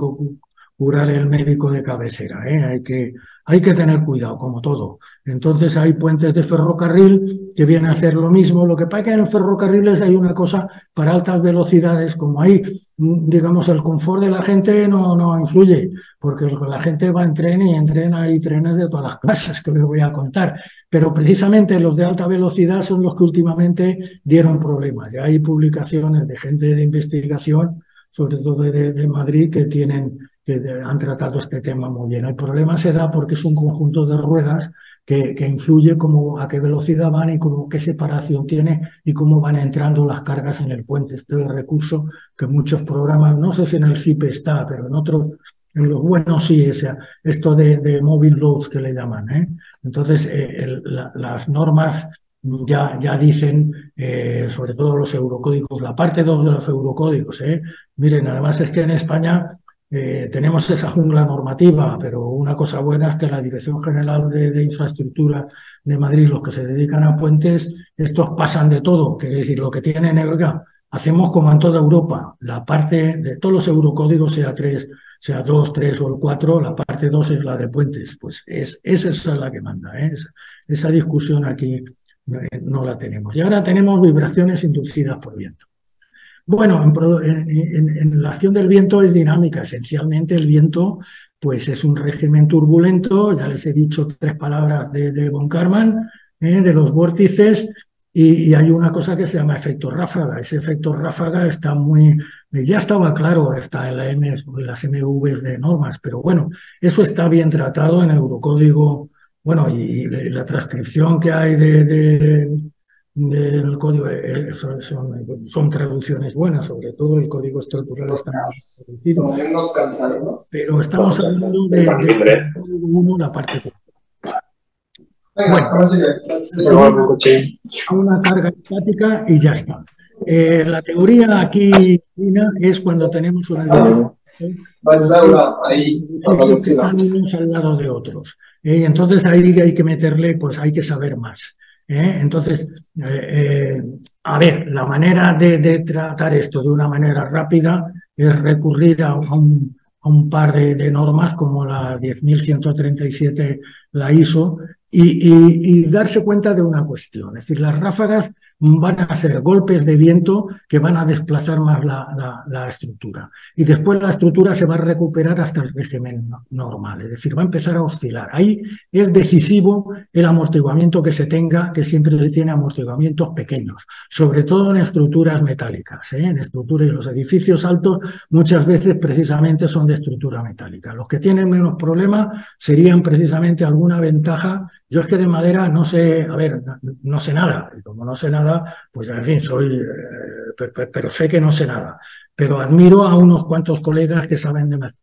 curar el médico de cabecera, ¿eh? Hay que tener cuidado, como todo. Entonces hay puentes de ferrocarril que vienen a hacer lo mismo. Lo que pasa es que en los ferrocarriles hay una cosa para altas velocidades, como ahí, digamos, el confort de la gente no influye, porque la gente va en tren y en tren hay trenes de todas las clases que les voy a contar. Pero precisamente los de alta velocidad son los que últimamente dieron problemas. Ya hay publicaciones de gente de investigación, sobre todo de Madrid, que han tratado este tema muy bien. El problema se da porque es un conjunto de ruedas que influye a qué velocidad van y qué separación tiene y cómo van entrando las cargas en el puente. Este es el recurso que muchos programas, no sé si en el CIPE está, pero en otros, en los buenos sí, esto de mobile loads que le llaman, ¿eh? Entonces, las normas ya dicen, sobre todo los eurocódigos, la parte 2 de los eurocódigos, ¿eh? Miren, además es que en España tenemos esa jungla normativa, pero una cosa buena es que la Dirección General de Infraestructura de Madrid, los que se dedican a puentes, estos pasan de todo. Quiere decir, lo que tienen, oiga, hacemos como en toda Europa, la parte de todos los eurocódigos, sea 3, sea 2, 3 o el 4, la parte 2 es la de puentes. Pues esa es la que manda, ¿eh? Esa discusión aquí no la tenemos. Y ahora tenemos vibraciones inducidas por viento. Bueno, en la acción del viento es dinámica. Esencialmente el viento pues es un régimen turbulento. Ya les he dicho 3 palabras de von Karman, de los vórtices, y hay una cosa que se llama efecto ráfaga. Ese efecto ráfaga está ya estaba claro, está en las MV de normas, pero bueno, eso está bien tratado en Eurocódigo. Bueno, y la transcripción que hay del código son traducciones buenas, sobre todo el código estructural está muy traducido, ¿no? Pero estamos hablando de código 1, la parte 4. Bueno, a una carga estática y ya está. La teoría aquí es cuando tenemos una edificios que están unos al lado de otros. Entonces ahí hay que meterle, pues hay que saber más. Entonces, a ver, la manera de tratar esto de una manera rápida es recurrir a un par de normas como la 10.137, la ISO, y darse cuenta de una cuestión. Es decir, las ráfagas van a hacer golpes de viento que van a desplazar más la estructura. Y después la estructura se va a recuperar hasta el régimen normal, es decir, va a empezar a oscilar. Ahí es decisivo el amortiguamiento que se tenga, que siempre se tiene amortiguamientos pequeños, sobre todo en estructuras metálicas, en estructuras, y los edificios altos muchas veces precisamente son de estructura metálica. Los que tienen menos problemas serían precisamente alguna ventaja. Yo es que de madera no sé, a ver, no sé nada, y como no sé nada, pues en fin, pero sé que no sé nada. Pero admiro a unos cuantos colegas que saben de madera.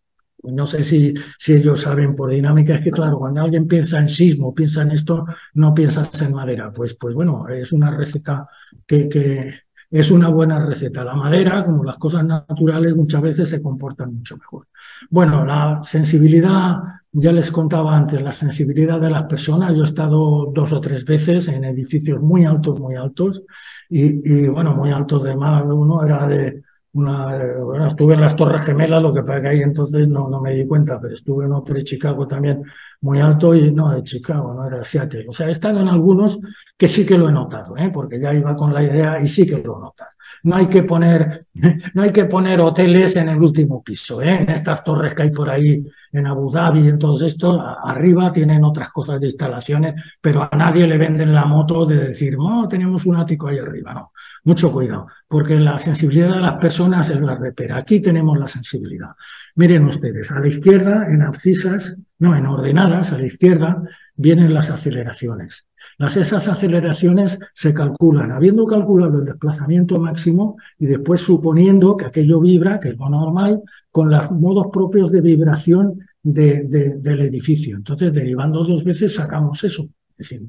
No sé si ellos saben por dinámica, es que claro, cuando alguien piensa en sismo, piensa en esto, no piensas en madera. Pues bueno, es una receta que es una buena receta. La madera, como las cosas naturales, muchas veces se comportan mucho mejor. Bueno, la sensibilidad, ya les contaba antes, la sensibilidad de las personas. Yo he estado 2 o 3 veces en edificios muy altos, y bueno, muy altos de más. Uno era de bueno, estuve en las Torres Gemelas, lo que pasa que ahí entonces no me di cuenta, pero estuve en otro de Chicago también muy alto, y no de Chicago, no era de Seattle. O sea, he estado en algunos que sí que lo he notado, porque ya iba con la idea y sí que lo notas. No hay que poner hoteles en el último piso, en estas torres que hay por ahí en Abu Dhabi y en todos estos. Arriba tienen otras cosas de instalaciones, pero a nadie le venden la moto de decir, no, tenemos un ático ahí arriba. No, mucho cuidado, porque la sensibilidad de las personas es la repera. Aquí tenemos la sensibilidad. Miren ustedes, a la izquierda, en abscisas, no, en ordenadas, a la izquierda, vienen las aceleraciones. Esas aceleraciones se calculan, habiendo calculado el desplazamiento máximo y después suponiendo que aquello vibra, que es lo normal, con los modos propios de vibración del edificio. Entonces, derivando 2 veces, sacamos eso. Es decir,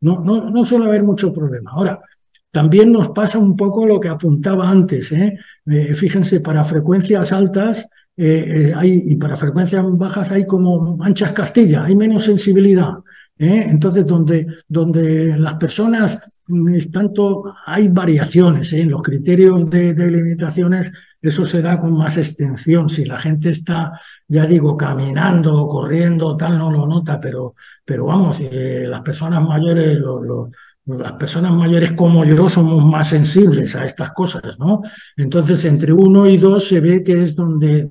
no suele haber mucho problema. Ahora, también nos pasa un poco lo que apuntaba antes. Fíjense, para frecuencias altas y para frecuencias bajas hay como manchas Castilla, hay menos sensibilidad. Entonces, donde las personas, hay variaciones en los criterios de limitaciones, eso se da con más extensión. Si la gente está, ya digo, caminando, corriendo, tal, no lo nota, pero vamos, las personas mayores, las personas mayores como yo somos más sensibles a estas cosas, ¿no? Entonces, entre 1 y 2 se ve que es donde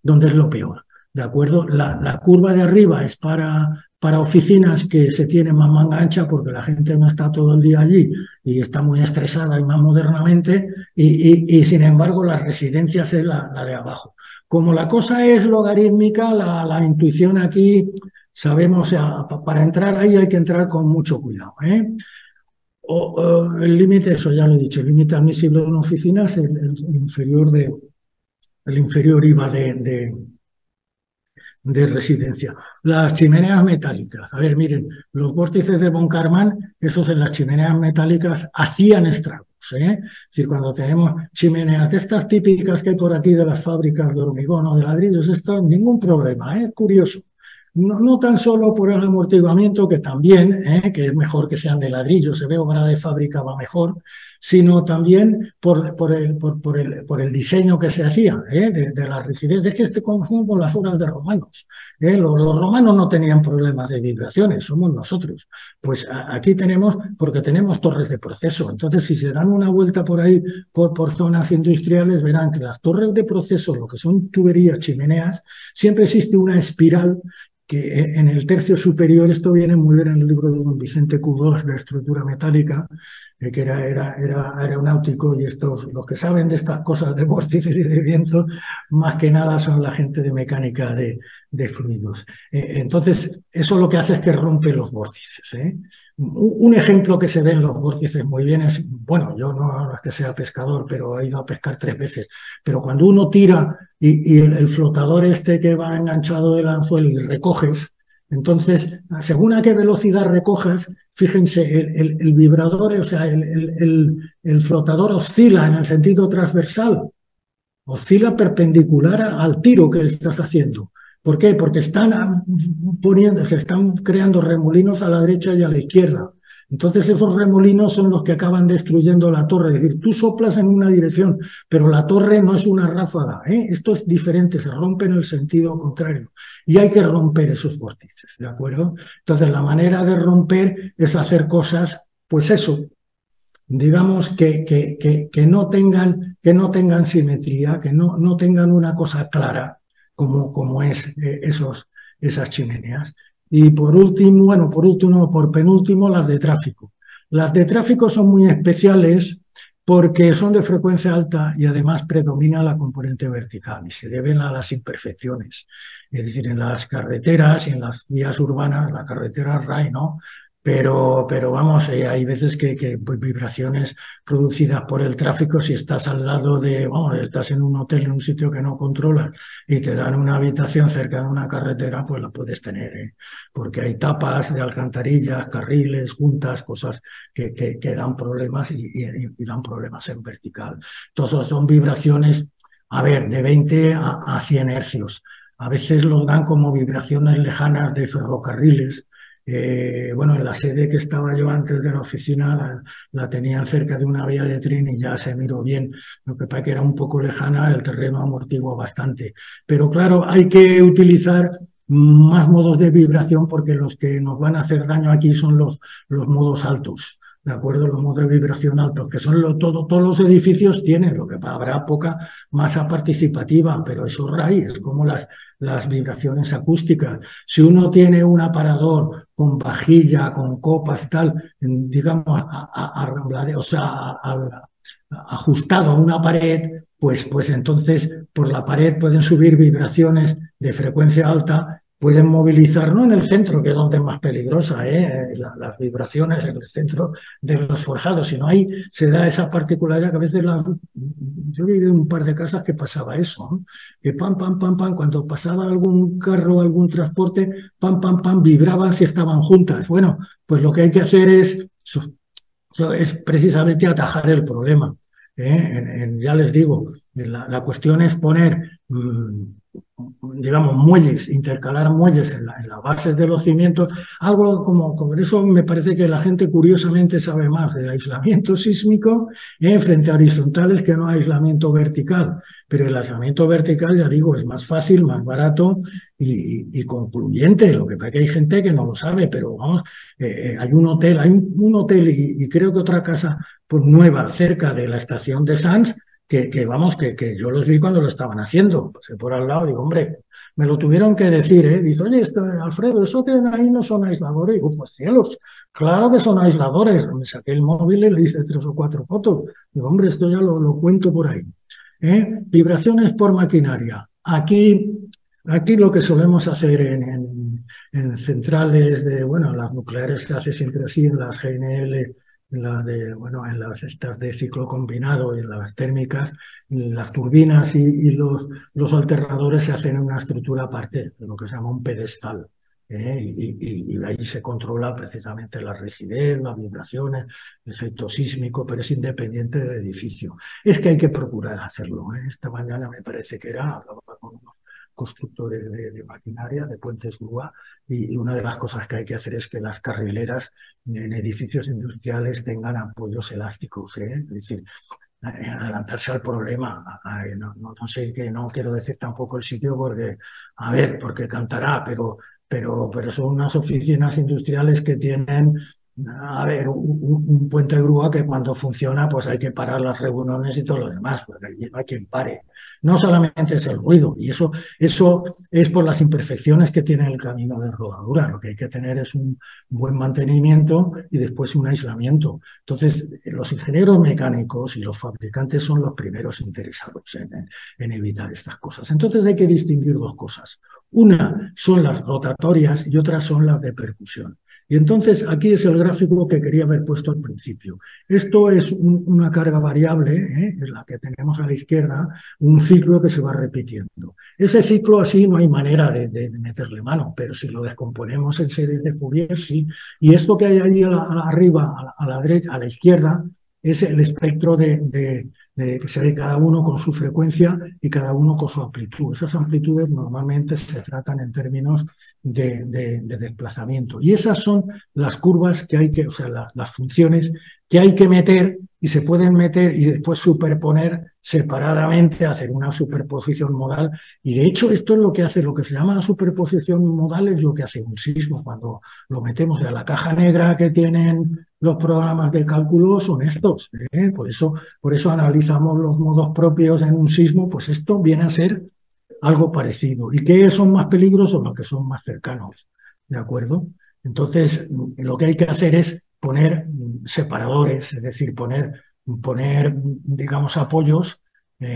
es lo peor, ¿de acuerdo? La curva de arriba es para oficinas que se tienen más manga ancha, porque la gente no está todo el día allí y está muy estresada y más modernamente, y sin embargo las residencias es la de abajo. Como la cosa es logarítmica, la intuición aquí, sabemos, o sea, para entrar ahí hay que entrar con mucho cuidado. El límite, eso ya lo he dicho, el límite admisible de una oficina es el inferior IVA de residencia. Las chimeneas metálicas. A ver, miren, los vórtices de von Karman, esos en las chimeneas metálicas hacían estragos. Es decir, cuando tenemos chimeneas de estas típicas que hay por aquí de las fábricas de hormigón o de ladrillos, esto ningún problema, es curioso. No tan solo por el amortiguamiento, que también, que es mejor que sean de ladrillo, se ve obra de fábrica, va mejor, sino también por el diseño que se hacía, de la rigidez. Es que este conjunto con las obras de romanos. Los romanos no tenían problemas de vibraciones, somos nosotros. Pues aquí porque tenemos torres de proceso. Entonces, si se dan una vuelta por ahí, por zonas industriales, verán que las torres de proceso, lo que son tuberías, chimeneas, siempre existe una espiral que en el tercio superior, esto viene muy bien en el libro de don Vicente Cudós de estructura metálica, que era aeronáutico, y los que saben de estas cosas de vórtices y de vientos, más que nada son la gente de mecánica de fluidos. Entonces, eso lo que hace es que rompe los vórtices. Un ejemplo que se ve en los vórtices muy bien es, bueno, yo no es que sea pescador, pero he ido a pescar 3 veces, pero cuando uno tira y el flotador este que va enganchado del anzuelo y recoges, entonces, según a qué velocidad recojas, fíjense, el vibrador, o sea, el flotador oscila en el sentido transversal, oscila perpendicular al tiro que estás haciendo. ¿Por qué? Porque se están creando remolinos a la derecha y a la izquierda. Entonces esos remolinos son los que acaban destruyendo la torre. Es decir, tú soplas en una dirección, pero la torre no es una ráfaga. Esto es diferente, se rompe en el sentido contrario. Y hay que romper esos vórtices, ¿de acuerdo? Entonces la manera de romper es hacer cosas, pues eso, digamos que no tengan simetría, que no tengan una cosa clara, como es esas chimeneas. Y por penúltimo, las de tráfico. Las de tráfico son muy especiales porque son de frecuencia alta y además predomina la componente vertical y se deben a las imperfecciones. Es decir, en las carreteras y en las vías urbanas, la carretera RAI, ¿no? pero vamos, hay veces que vibraciones producidas por el tráfico, si estás al lado de, vamos, estás en un hotel, en un sitio que no controlas y te dan una habitación cerca de una carretera, pues la puedes tener, ¿eh? Porque hay tapas de alcantarillas, carriles, juntas, cosas que dan problemas y dan problemas en vertical. Todos son vibraciones, a ver, de 20 a 100 hercios. A veces los dan como vibraciones lejanas de ferrocarriles. Bueno, en la sede que estaba yo antes de la oficina la tenían cerca de una vía de tren y ya se miró bien. Lo que pasa es que era un poco lejana, el terreno amortigua bastante. Pero claro, hay que utilizar más modos de vibración porque los que nos van a hacer daño aquí son los modos altos. ¿De acuerdo? Los modos de vibración altos, que son todos los edificios tienen, lo que habrá poca masa participativa, pero eso es como las vibraciones acústicas. Si uno tiene un aparador con vajilla, con copas y tal, digamos, o sea, ajustado a una pared, pues entonces por la pared pueden subir vibraciones de frecuencia alta, pueden movilizar, no en el centro, que es donde es más peligrosa, las vibraciones en el centro de los forjados, sino ahí se da esa particularidad que a veces yo he vivido en un par de casas que pasaba eso, ¿no? Que pam, pam, pam, pam, cuando pasaba algún carro, algún transporte, pam, pam, pam, vibraban si estaban juntas. Bueno, pues lo que hay que hacer es precisamente atajar el problema. Ya les digo, la cuestión es poner, digamos, muelles, intercalar muelles en las bases de los cimientos, algo como eso me parece que la gente curiosamente sabe más de aislamiento sísmico frente a horizontales que no aislamiento vertical. Pero el aislamiento vertical, ya digo, es más fácil, más barato y concluyente. Lo que pasa es que hay gente que no lo sabe, pero vamos, hay un hotel y creo que otra casa pues, nueva cerca de la estación de Sants vamos, que yo los vi cuando lo estaban haciendo. Pasé por al lado y digo, hombre, me lo tuvieron que decir, ¿eh? Dice, oye, Alfredo, eso que ahí no son aisladores. Y digo, pues cielos, claro que son aisladores. Me saqué el móvil y le hice 3 o 4 fotos. Digo, hombre, esto ya lo cuento por ahí. Vibraciones por maquinaria. Aquí lo que solemos hacer en centrales bueno, las nucleares se hace siempre así, en las GNL, en las estas de ciclo combinado y en las térmicas, las turbinas y los alternadores se hacen en una estructura aparte, de lo que se llama un pedestal. Y ahí se controla precisamente la rigidez, las vibraciones, el efecto sísmico, pero es independiente del edificio. Es que hay que procurar hacerlo. Esta mañana me parece que hablaba con unos constructores de maquinaria, de puentes grúa, y una de las cosas que hay que hacer es que las carrileras en edificios industriales tengan apoyos elásticos, es decir, adelantarse al problema. No sé, que no quiero decir tampoco el sitio porque, a ver, porque cantará, pero son unas oficinas industriales que tienen, a ver, un puente de grúa que cuando funciona pues hay que parar las reuniones y todo lo demás, porque allí no hay quien pare. No solamente es el ruido, y eso es por las imperfecciones que tiene el camino de rodadura. Lo que hay que tener es un buen mantenimiento y después un aislamiento. Entonces, los ingenieros mecánicos y los fabricantes son los primeros interesados en evitar estas cosas. Entonces hay que distinguir dos cosas. Una son las rotatorias y otras son las de percusión. Y entonces aquí es el gráfico que quería haber puesto al principio. Esto es una carga variable, es la que tenemos a la izquierda, un ciclo que se va repitiendo. Ese ciclo así no hay manera de meterle mano, pero si lo descomponemos en series de Fourier, sí. Y esto que hay ahí arriba, a la derecha, a la izquierda, es el espectro que se ve cada uno con su frecuencia y cada uno con su amplitud. Esas amplitudes normalmente se tratan en términos de desplazamiento. Y esas son las curvas que hay o sea, las funciones que hay que meter y se pueden meter y después superponer separadamente, hacer una superposición modal. Y de hecho esto es lo que hace, lo que se llama la superposición modal es lo que hace un sismo. Cuando lo metemos en la caja negra que tienen los programas de cálculo son estos. Por eso analizamos los modos propios en un sismo, pues esto viene a ser algo parecido. ¿Y qué son más peligrosos? Los que son más cercanos, ¿de acuerdo? Entonces, lo que hay que hacer es poner separadores, es decir, poner digamos, apoyos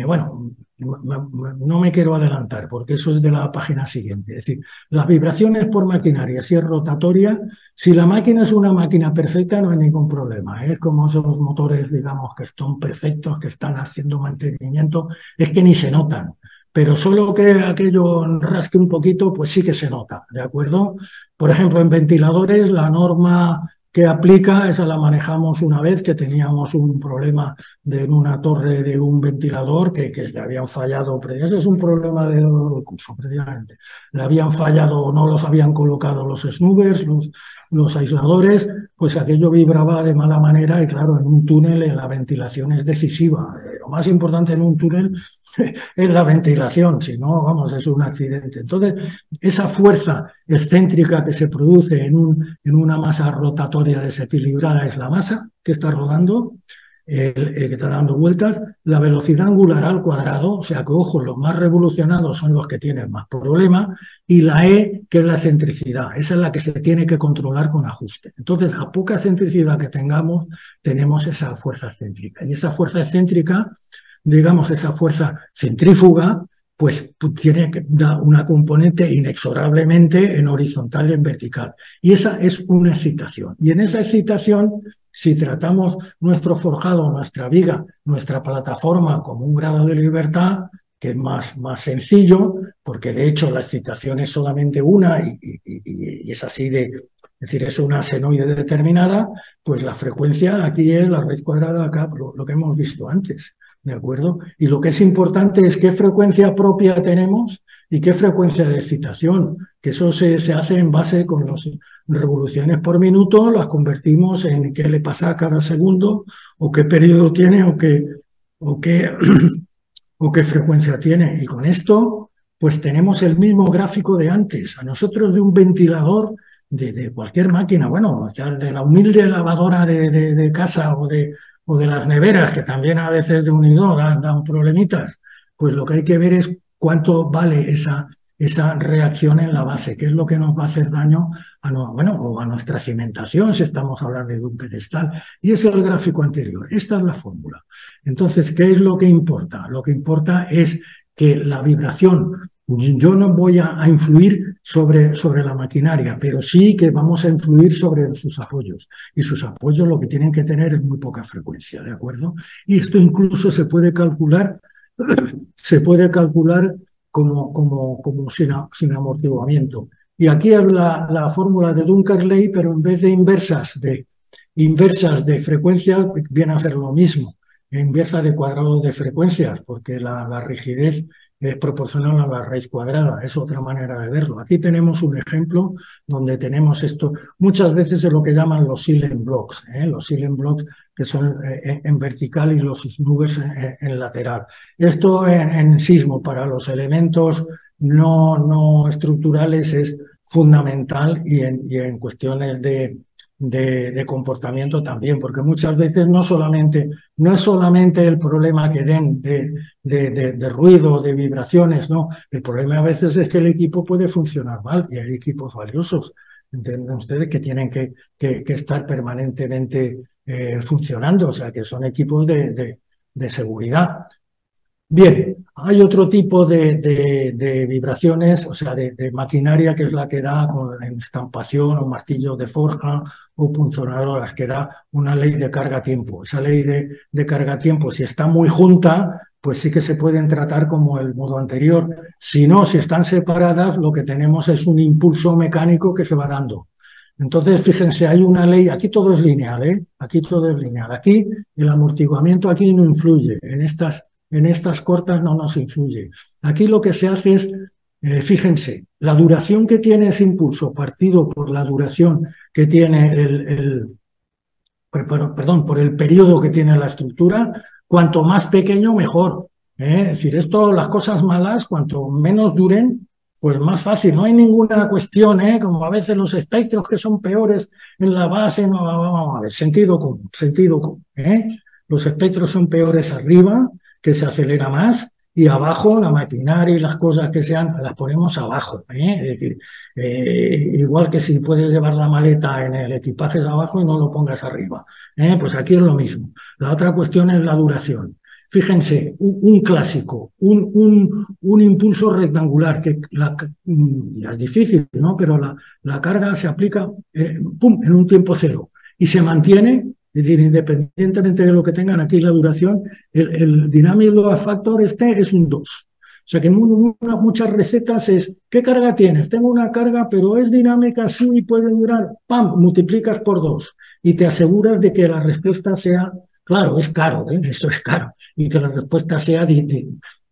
Bueno, no me quiero adelantar porque eso es de la página siguiente. Es decir, las vibraciones por maquinaria, si es rotatoria, si la máquina es una máquina perfecta no hay ningún problema. Es como esos motores, digamos, que son perfectos, que están haciendo mantenimiento, es que ni se notan. Pero solo que aquello rasque un poquito, pues sí que se nota, ¿de acuerdo? Por ejemplo, en ventiladores, la norma que aplica, esa la manejamos una vez que teníamos un problema en una torre de un ventilador que le habían fallado. Ese es un problema del curso, precisamente. Le habían fallado, no los habían colocado los snuggers, los aisladores, pues aquello vibraba de mala manera y claro, en un túnel la ventilación es decisiva. Lo más importante en un túnel es la ventilación, si no, vamos, es un accidente. Entonces, esa fuerza excéntrica que se produce en una masa rotatoria desequilibrada es la masa que está rodando, que está dando vueltas, la velocidad angular al cuadrado, o sea que, ojo, los más revolucionados son los que tienen más problemas, y la E, que es la excentricidad, esa es la que se tiene que controlar con ajuste. Entonces, a poca excentricidad que tengamos, tenemos esa fuerza excéntrica. Y esa fuerza excéntrica, digamos, esa fuerza centrífuga, pues tiene que dar una componente inexorablemente en horizontal y en vertical. Y esa es una excitación. Y en esa excitación, si tratamos nuestro forjado, nuestra viga, nuestra plataforma como un grado de libertad, que es más sencillo, porque de hecho la excitación es solamente una y es así de... Es decir, es una senoide determinada, pues la frecuencia aquí es la raíz cuadrada acá, lo que hemos visto antes. ¿De acuerdo? Y lo que es importante es qué frecuencia propia tenemos y qué frecuencia de excitación, que eso se hace en base con las revoluciones por minuto, las convertimos en qué le pasa a cada segundo, o qué periodo tiene, o qué frecuencia tiene. Y con esto, pues tenemos el mismo gráfico de antes. A nosotros de un ventilador de cualquier máquina, bueno, de la humilde lavadora de casa o de las neveras, que también a veces de unido dan problemitas, pues lo que hay que ver es cuánto vale esa reacción en la base, qué es lo que nos va a hacer daño o a nuestra cimentación, si estamos hablando de un pedestal. Y ese es el gráfico anterior. Esta es la fórmula. Entonces, ¿qué es lo que importa? Lo que importa es que la vibración, yo no voy a influir sobre la maquinaria, pero sí que vamos a influir sobre sus apoyos. Y sus apoyos lo que tienen que tener es muy poca frecuencia, ¿de acuerdo? Y esto incluso se puede calcular como sin amortiguamiento. Y aquí es la fórmula de Dunkerley, pero en vez de inversas de frecuencias, viene a hacer lo mismo, inversa de cuadrado de frecuencias, porque la rigidez es proporcional a la raíz cuadrada. Es otra manera de verlo. Aquí tenemos un ejemplo donde tenemos esto. Muchas veces es lo que llaman los silent blocks, los silent blocks que son en vertical y los snuggers en lateral. Esto en sismo para los elementos no estructurales es fundamental y en cuestiones de comportamiento también, porque muchas veces no es solamente el problema que den de ruido, de vibraciones, no. El problema a veces es que el equipo puede funcionar mal y hay equipos valiosos, entienden ustedes, que tienen que estar permanentemente funcionando, o sea, que son equipos de seguridad. Bien, hay otro tipo de vibraciones, o sea, de maquinaria, que es la que da con estampación o martillos de forja o punzonadoras, que da una ley de carga-tiempo. Esa ley de carga-tiempo, si está muy junta, pues sí que se pueden tratar como el modo anterior. Si no, si están separadas, lo que tenemos es un impulso mecánico que se va dando. Entonces, fíjense, hay una ley, aquí todo es lineal, aquí todo es lineal. Aquí el amortiguamiento aquí no influye, en estas cortas no nos influye. Aquí lo que se hace es, fíjense, la duración que tiene ese impulso partido por la duración que tiene por el periodo que tiene la estructura, cuanto más pequeño, mejor. Es decir, las cosas malas, cuanto menos duren, pues más fácil. No hay ninguna cuestión, como a veces los espectros que son peores en la base, no, vamos a ver, sentido común. Los espectros son peores arriba, que se acelera más, y abajo la maquinaria y las cosas que sean, las ponemos abajo. Es decir, igual que si puedes llevar la maleta en el equipaje de abajo y no lo pongas arriba. Pues aquí es lo mismo. La otra cuestión es la duración. fíjense, un clásico, un impulso rectangular, que ya es difícil, ¿no? Pero la carga se aplica pum, en un tiempo cero y se mantiene, es decir, independientemente de lo que tengan aquí la duración, el dynamic load factor este es un 2. O sea que muchas recetas es, ¿qué carga tienes? Tengo una carga, pero es dinámica, sí, y puede durar, ¡pam!, multiplicas por 2 y te aseguras de que la respuesta sea, claro, es caro, eso es caro, y que la respuesta sea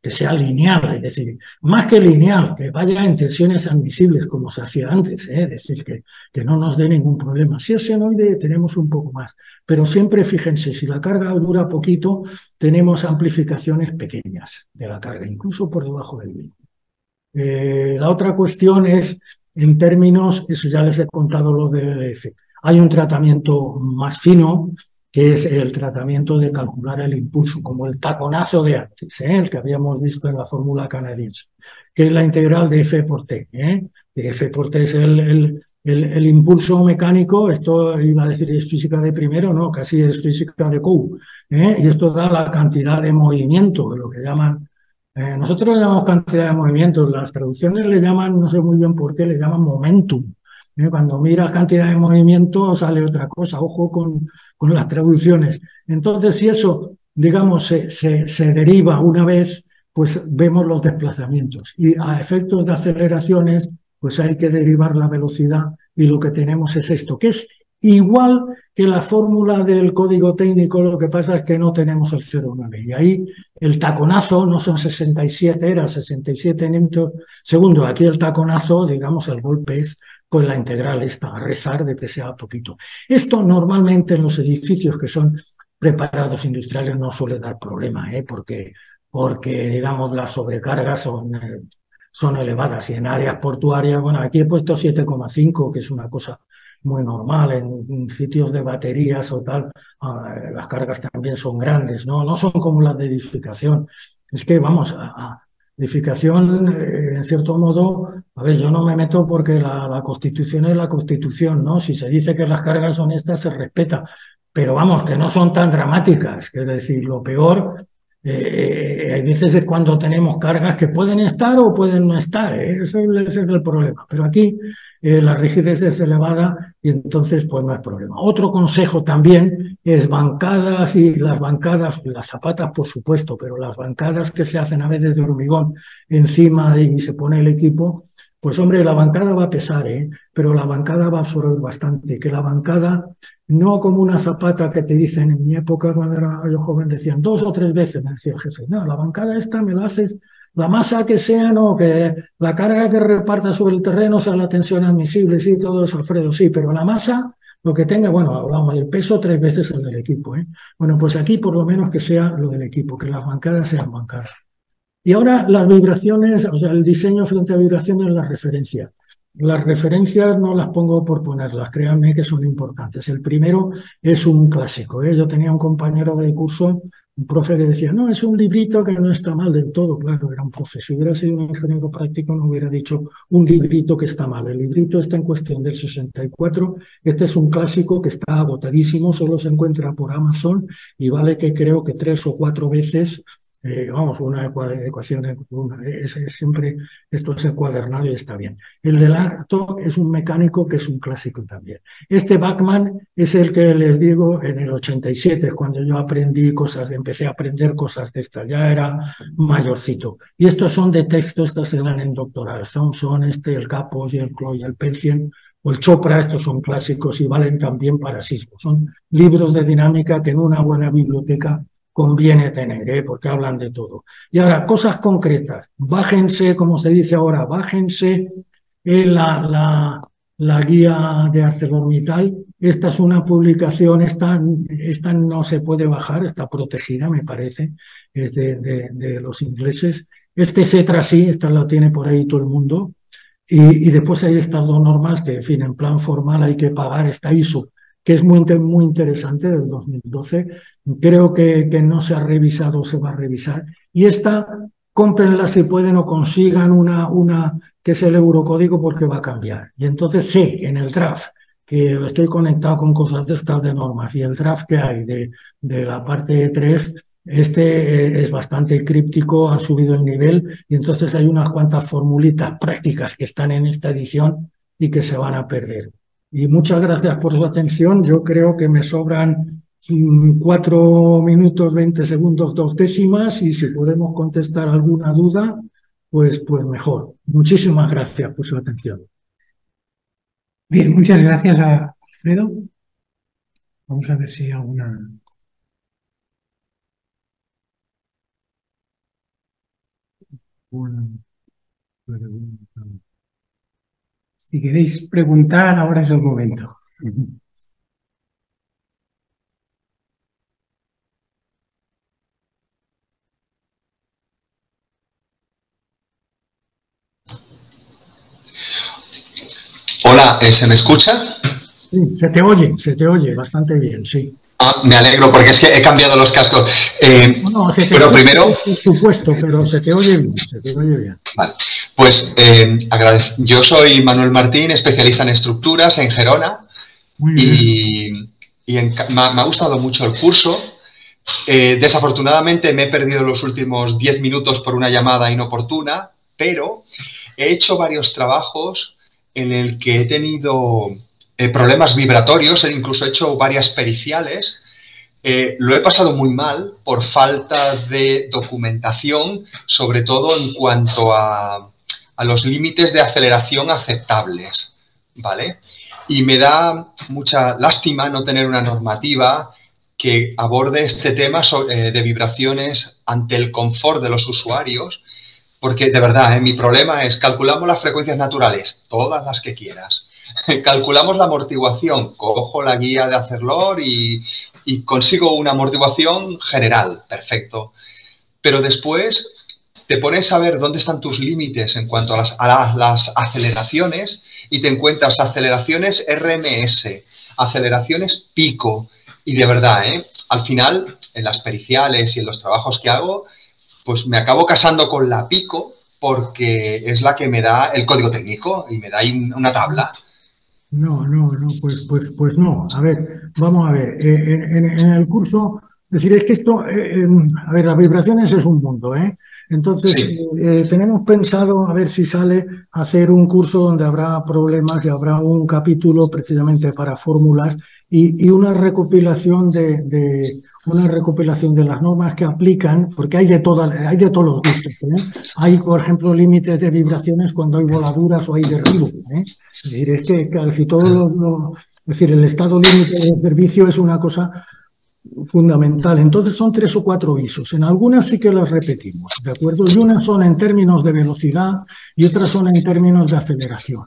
que sea lineal, es decir, más que lineal, que vaya en tensiones admisibles como se hacía antes, es decir, que no nos dé ningún problema. Si es senoide tenemos un poco más, pero siempre fíjense, si la carga dura poquito, tenemos amplificaciones pequeñas de la carga, incluso por debajo del mínimo. La otra cuestión es, en términos, eso ya les he contado lo del ELF, hay un tratamiento más fino, que es el tratamiento de calcular el impulso, como el taconazo de antes, el que habíamos visto en la fórmula canadiense, que es la integral de F por T. De F por T es el impulso mecánico, esto iba a decir es física de primero, no, casi es física de Coe, y esto da la cantidad de movimiento, lo que llaman, nosotros le llamamos cantidad de movimiento, las traducciones le llaman, no sé muy bien por qué, le llaman momentum. Cuando miras cantidad de movimiento sale otra cosa, ojo con las traducciones. Entonces, si eso, digamos, se deriva una vez, pues vemos los desplazamientos. Y a efectos de aceleraciones, pues hay que derivar la velocidad y lo que tenemos es esto, que es igual que la fórmula del código técnico, lo que pasa es que no tenemos el 0,9. Y ahí el taconazo no son 67, era 67 newton segundo. Aquí el taconazo, digamos, el golpe es pues la integral está, a rezar de que sea poquito. Esto normalmente en los edificios que son preparados industriales no suele dar problema, porque digamos las sobrecargas son elevadas y en áreas portuarias, bueno, aquí he puesto 7,5, que es una cosa muy normal, en sitios de baterías o tal, las cargas también son grandes, no son como las de edificación. Es que vamos edificación, en cierto modo, a ver, yo no me meto porque la Constitución es la Constitución, ¿no? Si se dice que las cargas son estas, se respeta, pero vamos, que no son tan dramáticas, es decir, lo peor, hay veces es cuando tenemos cargas que pueden estar o pueden no estar, ese es el problema, pero aquí la rigidez es elevada y entonces pues no hay problema. Otro consejo también es bancadas y las zapatas por supuesto, pero las bancadas que se hacen a veces de hormigón encima y se pone el equipo, pues hombre, la bancada va a pesar, pero la bancada va a absorber bastante, que la bancada no como una zapata que te dicen en mi época cuando era yo joven decían 2 o 3 veces, me decía el jefe, no, la bancada esta me la haces la masa que sea, no, que la carga que reparta sobre el terreno sea la tensión admisible, sí, todo eso, Alfredo, sí, pero la masa, lo que tenga, bueno, hablamos del peso 3 veces el del equipo, Bueno, pues aquí por lo menos que sea lo del equipo, que las bancadas sean bancadas. Y ahora las vibraciones, o sea, el diseño frente a vibraciones, las referencias. Las referencias no las pongo por ponerlas, créanme que son importantes. El primero es un clásico, Yo tenía un compañero de curso, un profe que decía, no, es un librito que no está mal del todo. Claro, era un profe. Si hubiera sido un ingeniero práctico no hubiera dicho un librito que está mal. El librito está en cuestión del 64. Este es un clásico que está agotadísimo, solo se encuentra por Amazon y vale que creo que 3 o 4 veces... vamos, una ecuación, siempre esto es encuadernado y está bien. El del acto es un mecánico que es un clásico también. Este Bachmann es el que les digo en el 87, cuando yo empecé a aprender cosas de estas, ya era mayorcito. Y estos son de texto, estas se dan en doctoral, Thompson, el Capos y el Cloy, el Pelcien, o el Chopra, estos son clásicos y valen también para sismos. Son libros de dinámica que en una buena biblioteca conviene tener, porque hablan de todo. Y ahora, cosas concretas. Bájense, como se dice ahora, bájense la guía de ArcelorMittal. Esta es una publicación, esta no se puede bajar, está protegida, me parece, es de los ingleses. Setra sí, esta la tiene por ahí todo el mundo. Y después hay estas 2 normas que, en fin, en plan formal hay que pagar esta ISO, que es muy interesante, del 2012. Creo que no se ha revisado, se va a revisar. Y esta, cómprenla si pueden o consigan una que es el eurocódigo porque va a cambiar. Y entonces sé en el draft, que estoy conectado con cosas de estas de normas, y el draft que hay de la parte 3, Este es bastante críptico, ha subido el nivel y entonces hay unas cuantas formulitas prácticas que están en esta edición y que se van a perder. Y muchas gracias por su atención. Yo creo que me sobran 4 minutos, 20 segundos, 2 décimas y si podemos contestar alguna duda, pues mejor. Muchísimas gracias por su atención. Bien, muchas gracias a Alfredo. Vamos a ver si hay alguna... Si queréis preguntar, ahora es el momento. Hola, ¿se me escucha? Sí, se te oye bastante bien, sí. Ah, me alegro porque es que he cambiado los cascos. No, se te Pero oye, primero, por supuesto, pero se te oye bien, se te oye bien. vale, pues yo soy Manuel Martín, especialista en estructuras en Gerona Muy bien. me ha gustado mucho el curso. Desafortunadamente me he perdido los últimos 10 minutos por una llamada inoportuna, pero he hecho varios trabajos en el que he tenido problemas vibratorios, e incluso he hecho varias periciales. Lo he pasado muy mal por falta de documentación, sobre todo en cuanto a los límites de aceleración aceptables, ¿vale? Y me da mucha lástima no tener una normativa que aborde este tema de vibraciones ante el confort de los usuarios, porque de verdad, mi problema es calculamos las frecuencias naturales, todas las que quieras. Calculamos la amortiguación, cojo la guía de Acerlor y consigo una amortiguación general, perfecto. Pero después te pones a ver dónde están tus límites en cuanto a las aceleraciones y te encuentras aceleraciones RMS, aceleraciones pico. Y de verdad, al final, en las periciales y en los trabajos que hago, pues me acabo casando con la pico porque es la que me da el código técnico y me da ahí una tabla. No, pues no. A ver, vamos a ver. En el curso, es decir, es que esto, a ver, las vibraciones es un mundo, ¿eh? Entonces, Sí. tenemos pensado a ver si sale hacer un curso donde habrá problemas y habrá un capítulo precisamente para fórmulas y una recopilación una recopilación de las normas que aplican, porque hay de todos los gustos, ¿eh? Hay, por ejemplo, límites de vibraciones cuando hay voladuras o hay derribos, ¿eh? Es decir, es que casi es decir, el estado límite del servicio es una cosa fundamental. Entonces son 3 o 4 ISOs. En algunas sí que las repetimos, ¿de acuerdo? Y unas son en términos de velocidad y otras son en términos de aceleración.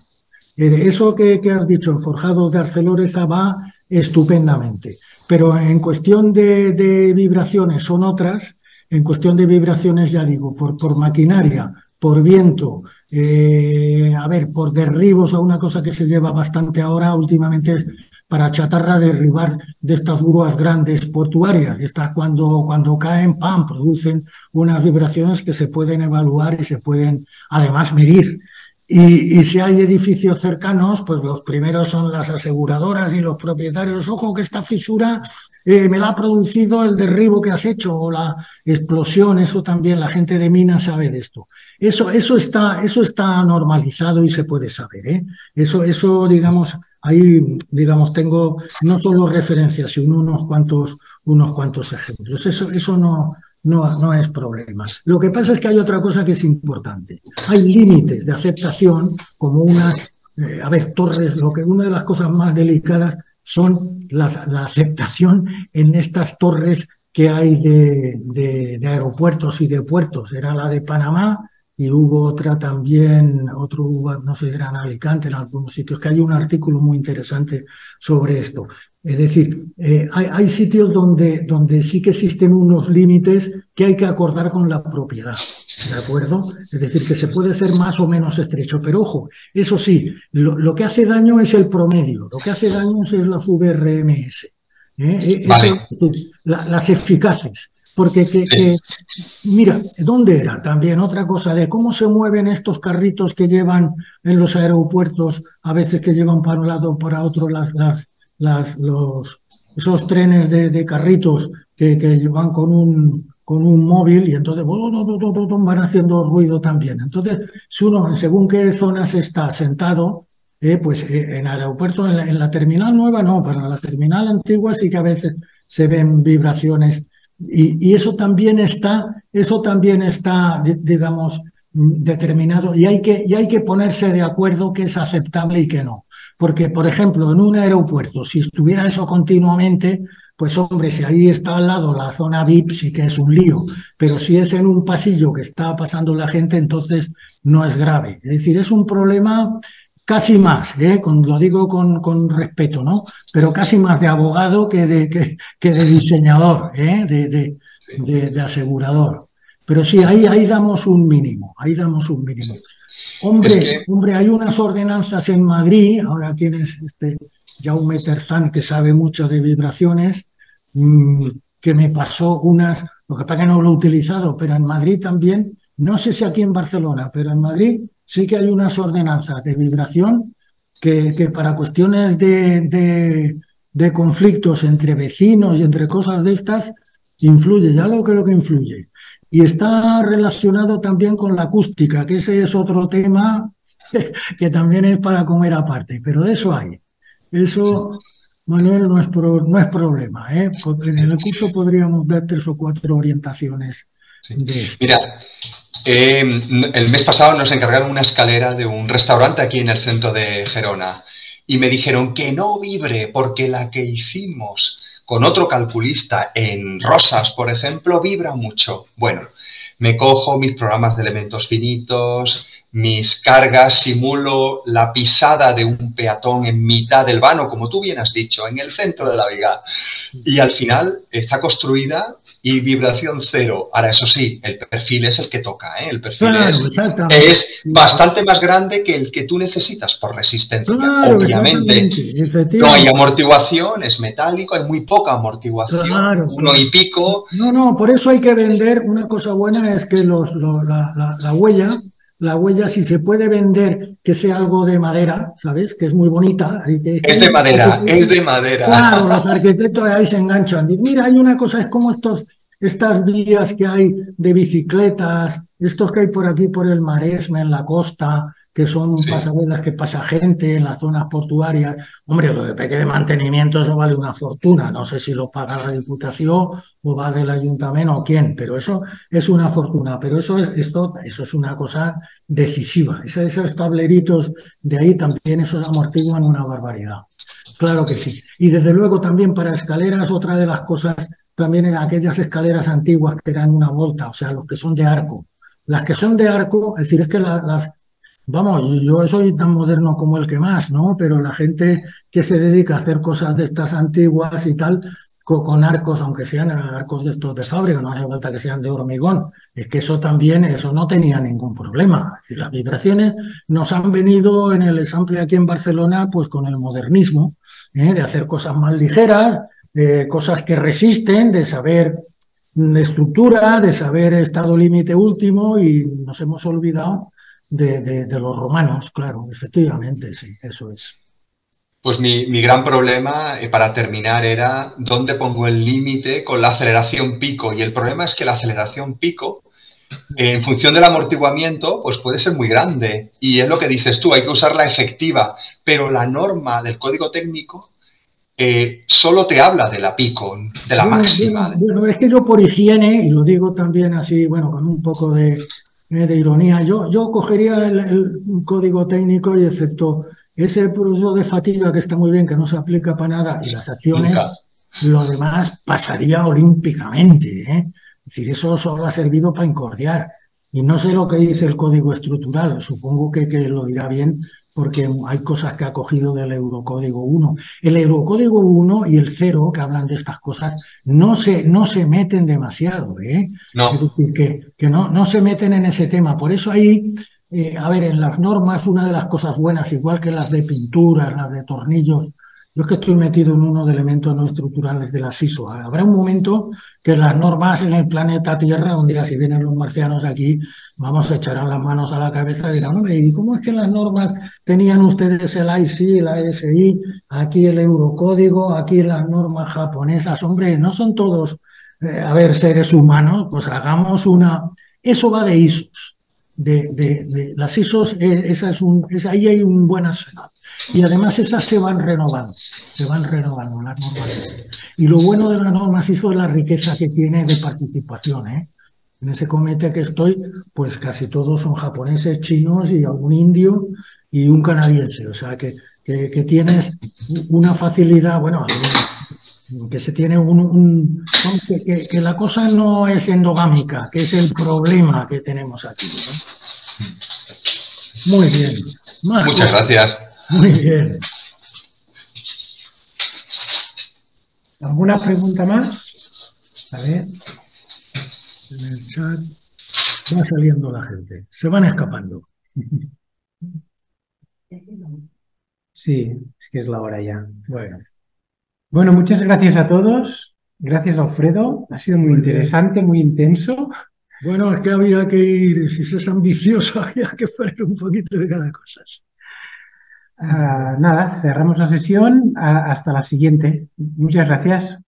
Eso que has dicho, en forjado de Arcelor, esa va estupendamente. Pero en cuestión de vibraciones son otras. En cuestión de vibraciones, ya digo, por maquinaria, por viento, a ver, por derribos o una cosa que se lleva bastante ahora últimamente es para chatarra derribar de estas grúas grandes portuarias. Estas cuando caen, ¡pam!, producen unas vibraciones que se pueden evaluar y se pueden además medir. Y si hay edificios cercanos, pues los primeros son las aseguradoras y los propietarios. Ojo que esta fisura me la ha producido el derribo que has hecho o la explosión. Eso también la gente de minas sabe de esto. Eso está normalizado y se puede saber, ¿eh? Eso, digamos, ahí, digamos, tengo no solo referencias, sino unos cuantos ejemplos. Eso no es problema. Lo que pasa es que hay otra cosa que es importante. Hay límites de aceptación, como unas, a ver, torres, una de las cosas más delicadas son la aceptación en estas torres que hay de aeropuertos y de puertos. Era la de Panamá y hubo otra también, no sé si era en Alicante, en algunos sitios, que hay un artículo muy interesante sobre esto. Es decir, hay sitios donde sí que existen unos límites que hay que acordar con la propiedad, ¿de acuerdo? Es decir, que se puede ser más o menos estrecho, pero ojo, eso sí, lo que hace daño es el promedio, lo que hace daño es las VRMS, ¿eh? Vale. Las eficaces, porque Sí. mira, ¿dónde era? También otra cosa de cómo se mueven estos carritos que llevan en los aeropuertos, a veces que llevan para un lado o para otro esos trenes de carritos que van con un móvil y entonces van haciendo ruido también. Entonces, si uno, según qué zonas está sentado, pues en aeropuertos, en la terminal nueva no, pero en la terminal antigua sí que a veces se ven vibraciones y eso también está, digamos, determinado y hay que ponerse de acuerdo qué es aceptable y qué no. Porque, por ejemplo, en un aeropuerto, si estuviera eso continuamente, pues hombre, si ahí está al lado la zona VIP sí que es un lío, pero si es en un pasillo que está pasando la gente, entonces no es grave. Es decir, es un problema casi más, lo digo con respeto, ¿no? Pero casi más de abogado que de diseñador, de asegurador. Pero sí, ahí damos un mínimo, Hombre, hay unas ordenanzas en Madrid, ahora tienes Jaume Terzán, que sabe mucho de vibraciones, que me pasó unas, lo que pasa que no lo he utilizado, pero en Madrid también, no sé si aquí en Barcelona, pero en Madrid sí que hay unas ordenanzas de vibración que para cuestiones de conflictos entre vecinos y entre cosas de estas, influye, ya lo creo que influye. Y está relacionado también con la acústica, que ese es otro tema que también es para comer aparte, pero de eso hay. Eso, Manuel, no es problema, porque en el curso podríamos dar 3 o 4 orientaciones de estas. Mira, el mes pasado nos encargaron una escalera de un restaurante aquí en el centro de Gerona y me dijeron que no vibre porque la que hicimos con otro calculista en Rosas, por ejemplo, vibra mucho. Bueno, me cojo mis programas de elementos finitos, mis cargas, simulo la pisada de un peatón en mitad del vano, como tú bien has dicho, en el centro de la viga. Y al final está construida y vibración cero. Ahora, eso sí, el perfil es el que toca, ¿eh? El perfil es bastante más grande que el que tú necesitas por resistencia. Claro, obviamente, no hay amortiguación, es metálico, hay muy poca amortiguación, claro, 1 y pico. No, por eso hay que vender. Una cosa buena es que la huella, si se puede vender que sea algo de madera, ¿sabes? Que es muy bonita. Es de madera. Claro, los arquitectos ahí se enganchan. Mira, hay una cosa, es como estas vías que hay de bicicletas, estos que hay por aquí, por el Maresme, en la costa, que son pasarelas que pasa gente en las zonas portuarias. Hombre, lo de peque de mantenimiento, eso vale una fortuna. No sé si lo paga la Diputación o va del Ayuntamiento o quién, pero eso es una fortuna. Pero eso es una cosa decisiva. Esos tableritos de ahí también, esos amortiguan una barbaridad. Claro que sí. Y desde luego también para escaleras, otra de las cosas, también en aquellas escaleras antiguas que eran una volta, o sea, los que son de arco. Las que son de arco, es decir, es que vamos, yo soy tan moderno como el que más, ¿no? Pero la gente que se dedica a hacer cosas de estas antiguas y tal, con arcos, aunque sean arcos de estos de fábrica, no hace falta que sean de hormigón, es que eso no tenía ningún problema. Es decir, las vibraciones nos han venido en el ensamble aquí en Barcelona, pues con el modernismo, de hacer cosas más ligeras, cosas que resisten, de saber de estructura, de saber estado límite último, y nos hemos olvidado de los romanos, claro, efectivamente, sí, eso es. Pues mi gran problema, para terminar, era dónde pongo el límite con la aceleración pico. Y el problema es que la aceleración pico, en función del amortiguamiento, pues puede ser muy grande. Y es lo que dices tú, hay que usar la efectiva. Pero la norma del código técnico solo te habla de la pico, de la máxima. Bueno, es que yo por higiene, y lo digo también así, bueno, con un poco de ironía, yo cogería el código técnico y excepto ese proceso de fatiga que está muy bien, que no se aplica para nada, y las acciones, lo demás pasaría olímpicamente, Es decir, eso solo ha servido para incordiar. Y no sé lo que dice el código estructural, supongo que lo dirá bien, porque hay cosas que ha cogido del Eurocódigo 1. El Eurocódigo 1 y el 0, que hablan de estas cosas, no se meten demasiado, No. Es decir, que no se meten en ese tema. Por eso ahí, a ver, en las normas, una de las cosas buenas, igual que las de pinturas, las de tornillos, yo es que estoy metido en uno de elementos no estructurales de las ISO. Habrá un momento que las normas en el planeta Tierra, un día si vienen los marcianos aquí, vamos a echar las manos a la cabeza y dirán, hombre, ¿y cómo es que las normas tenían ustedes el IC, la SI, aquí el Eurocódigo, aquí las normas japonesas? Hombre, no son todos a ver, seres humanos, pues hagamos una... Eso va de ISOs. Las ISOs, ahí hay un buen arsenal. Y además esas se van renovando las normas ISO. Y lo bueno de las normas ISO es la riqueza que tiene de participación, ¿eh? En ese comité que estoy, pues casi todos son japoneses, chinos y algún indio y un canadiense. O sea, que tienes una facilidad, bueno, que se tiene que la cosa no es endogámica, que es el problema que tenemos aquí, ¿no? Muy bien. Muchas gracias. Muy bien. ¿Alguna pregunta más? A ver. En el chat va saliendo la gente. Se van escapando. Sí, es que es la hora ya. Bueno, muchas gracias a todos. Gracias, Alfredo. Ha sido muy interesante, muy intenso. Bueno, es que había que ir, si se es ambicioso, había que poner un poquito de cada cosa. Nada, cerramos la sesión. Hasta la siguiente. Muchas gracias.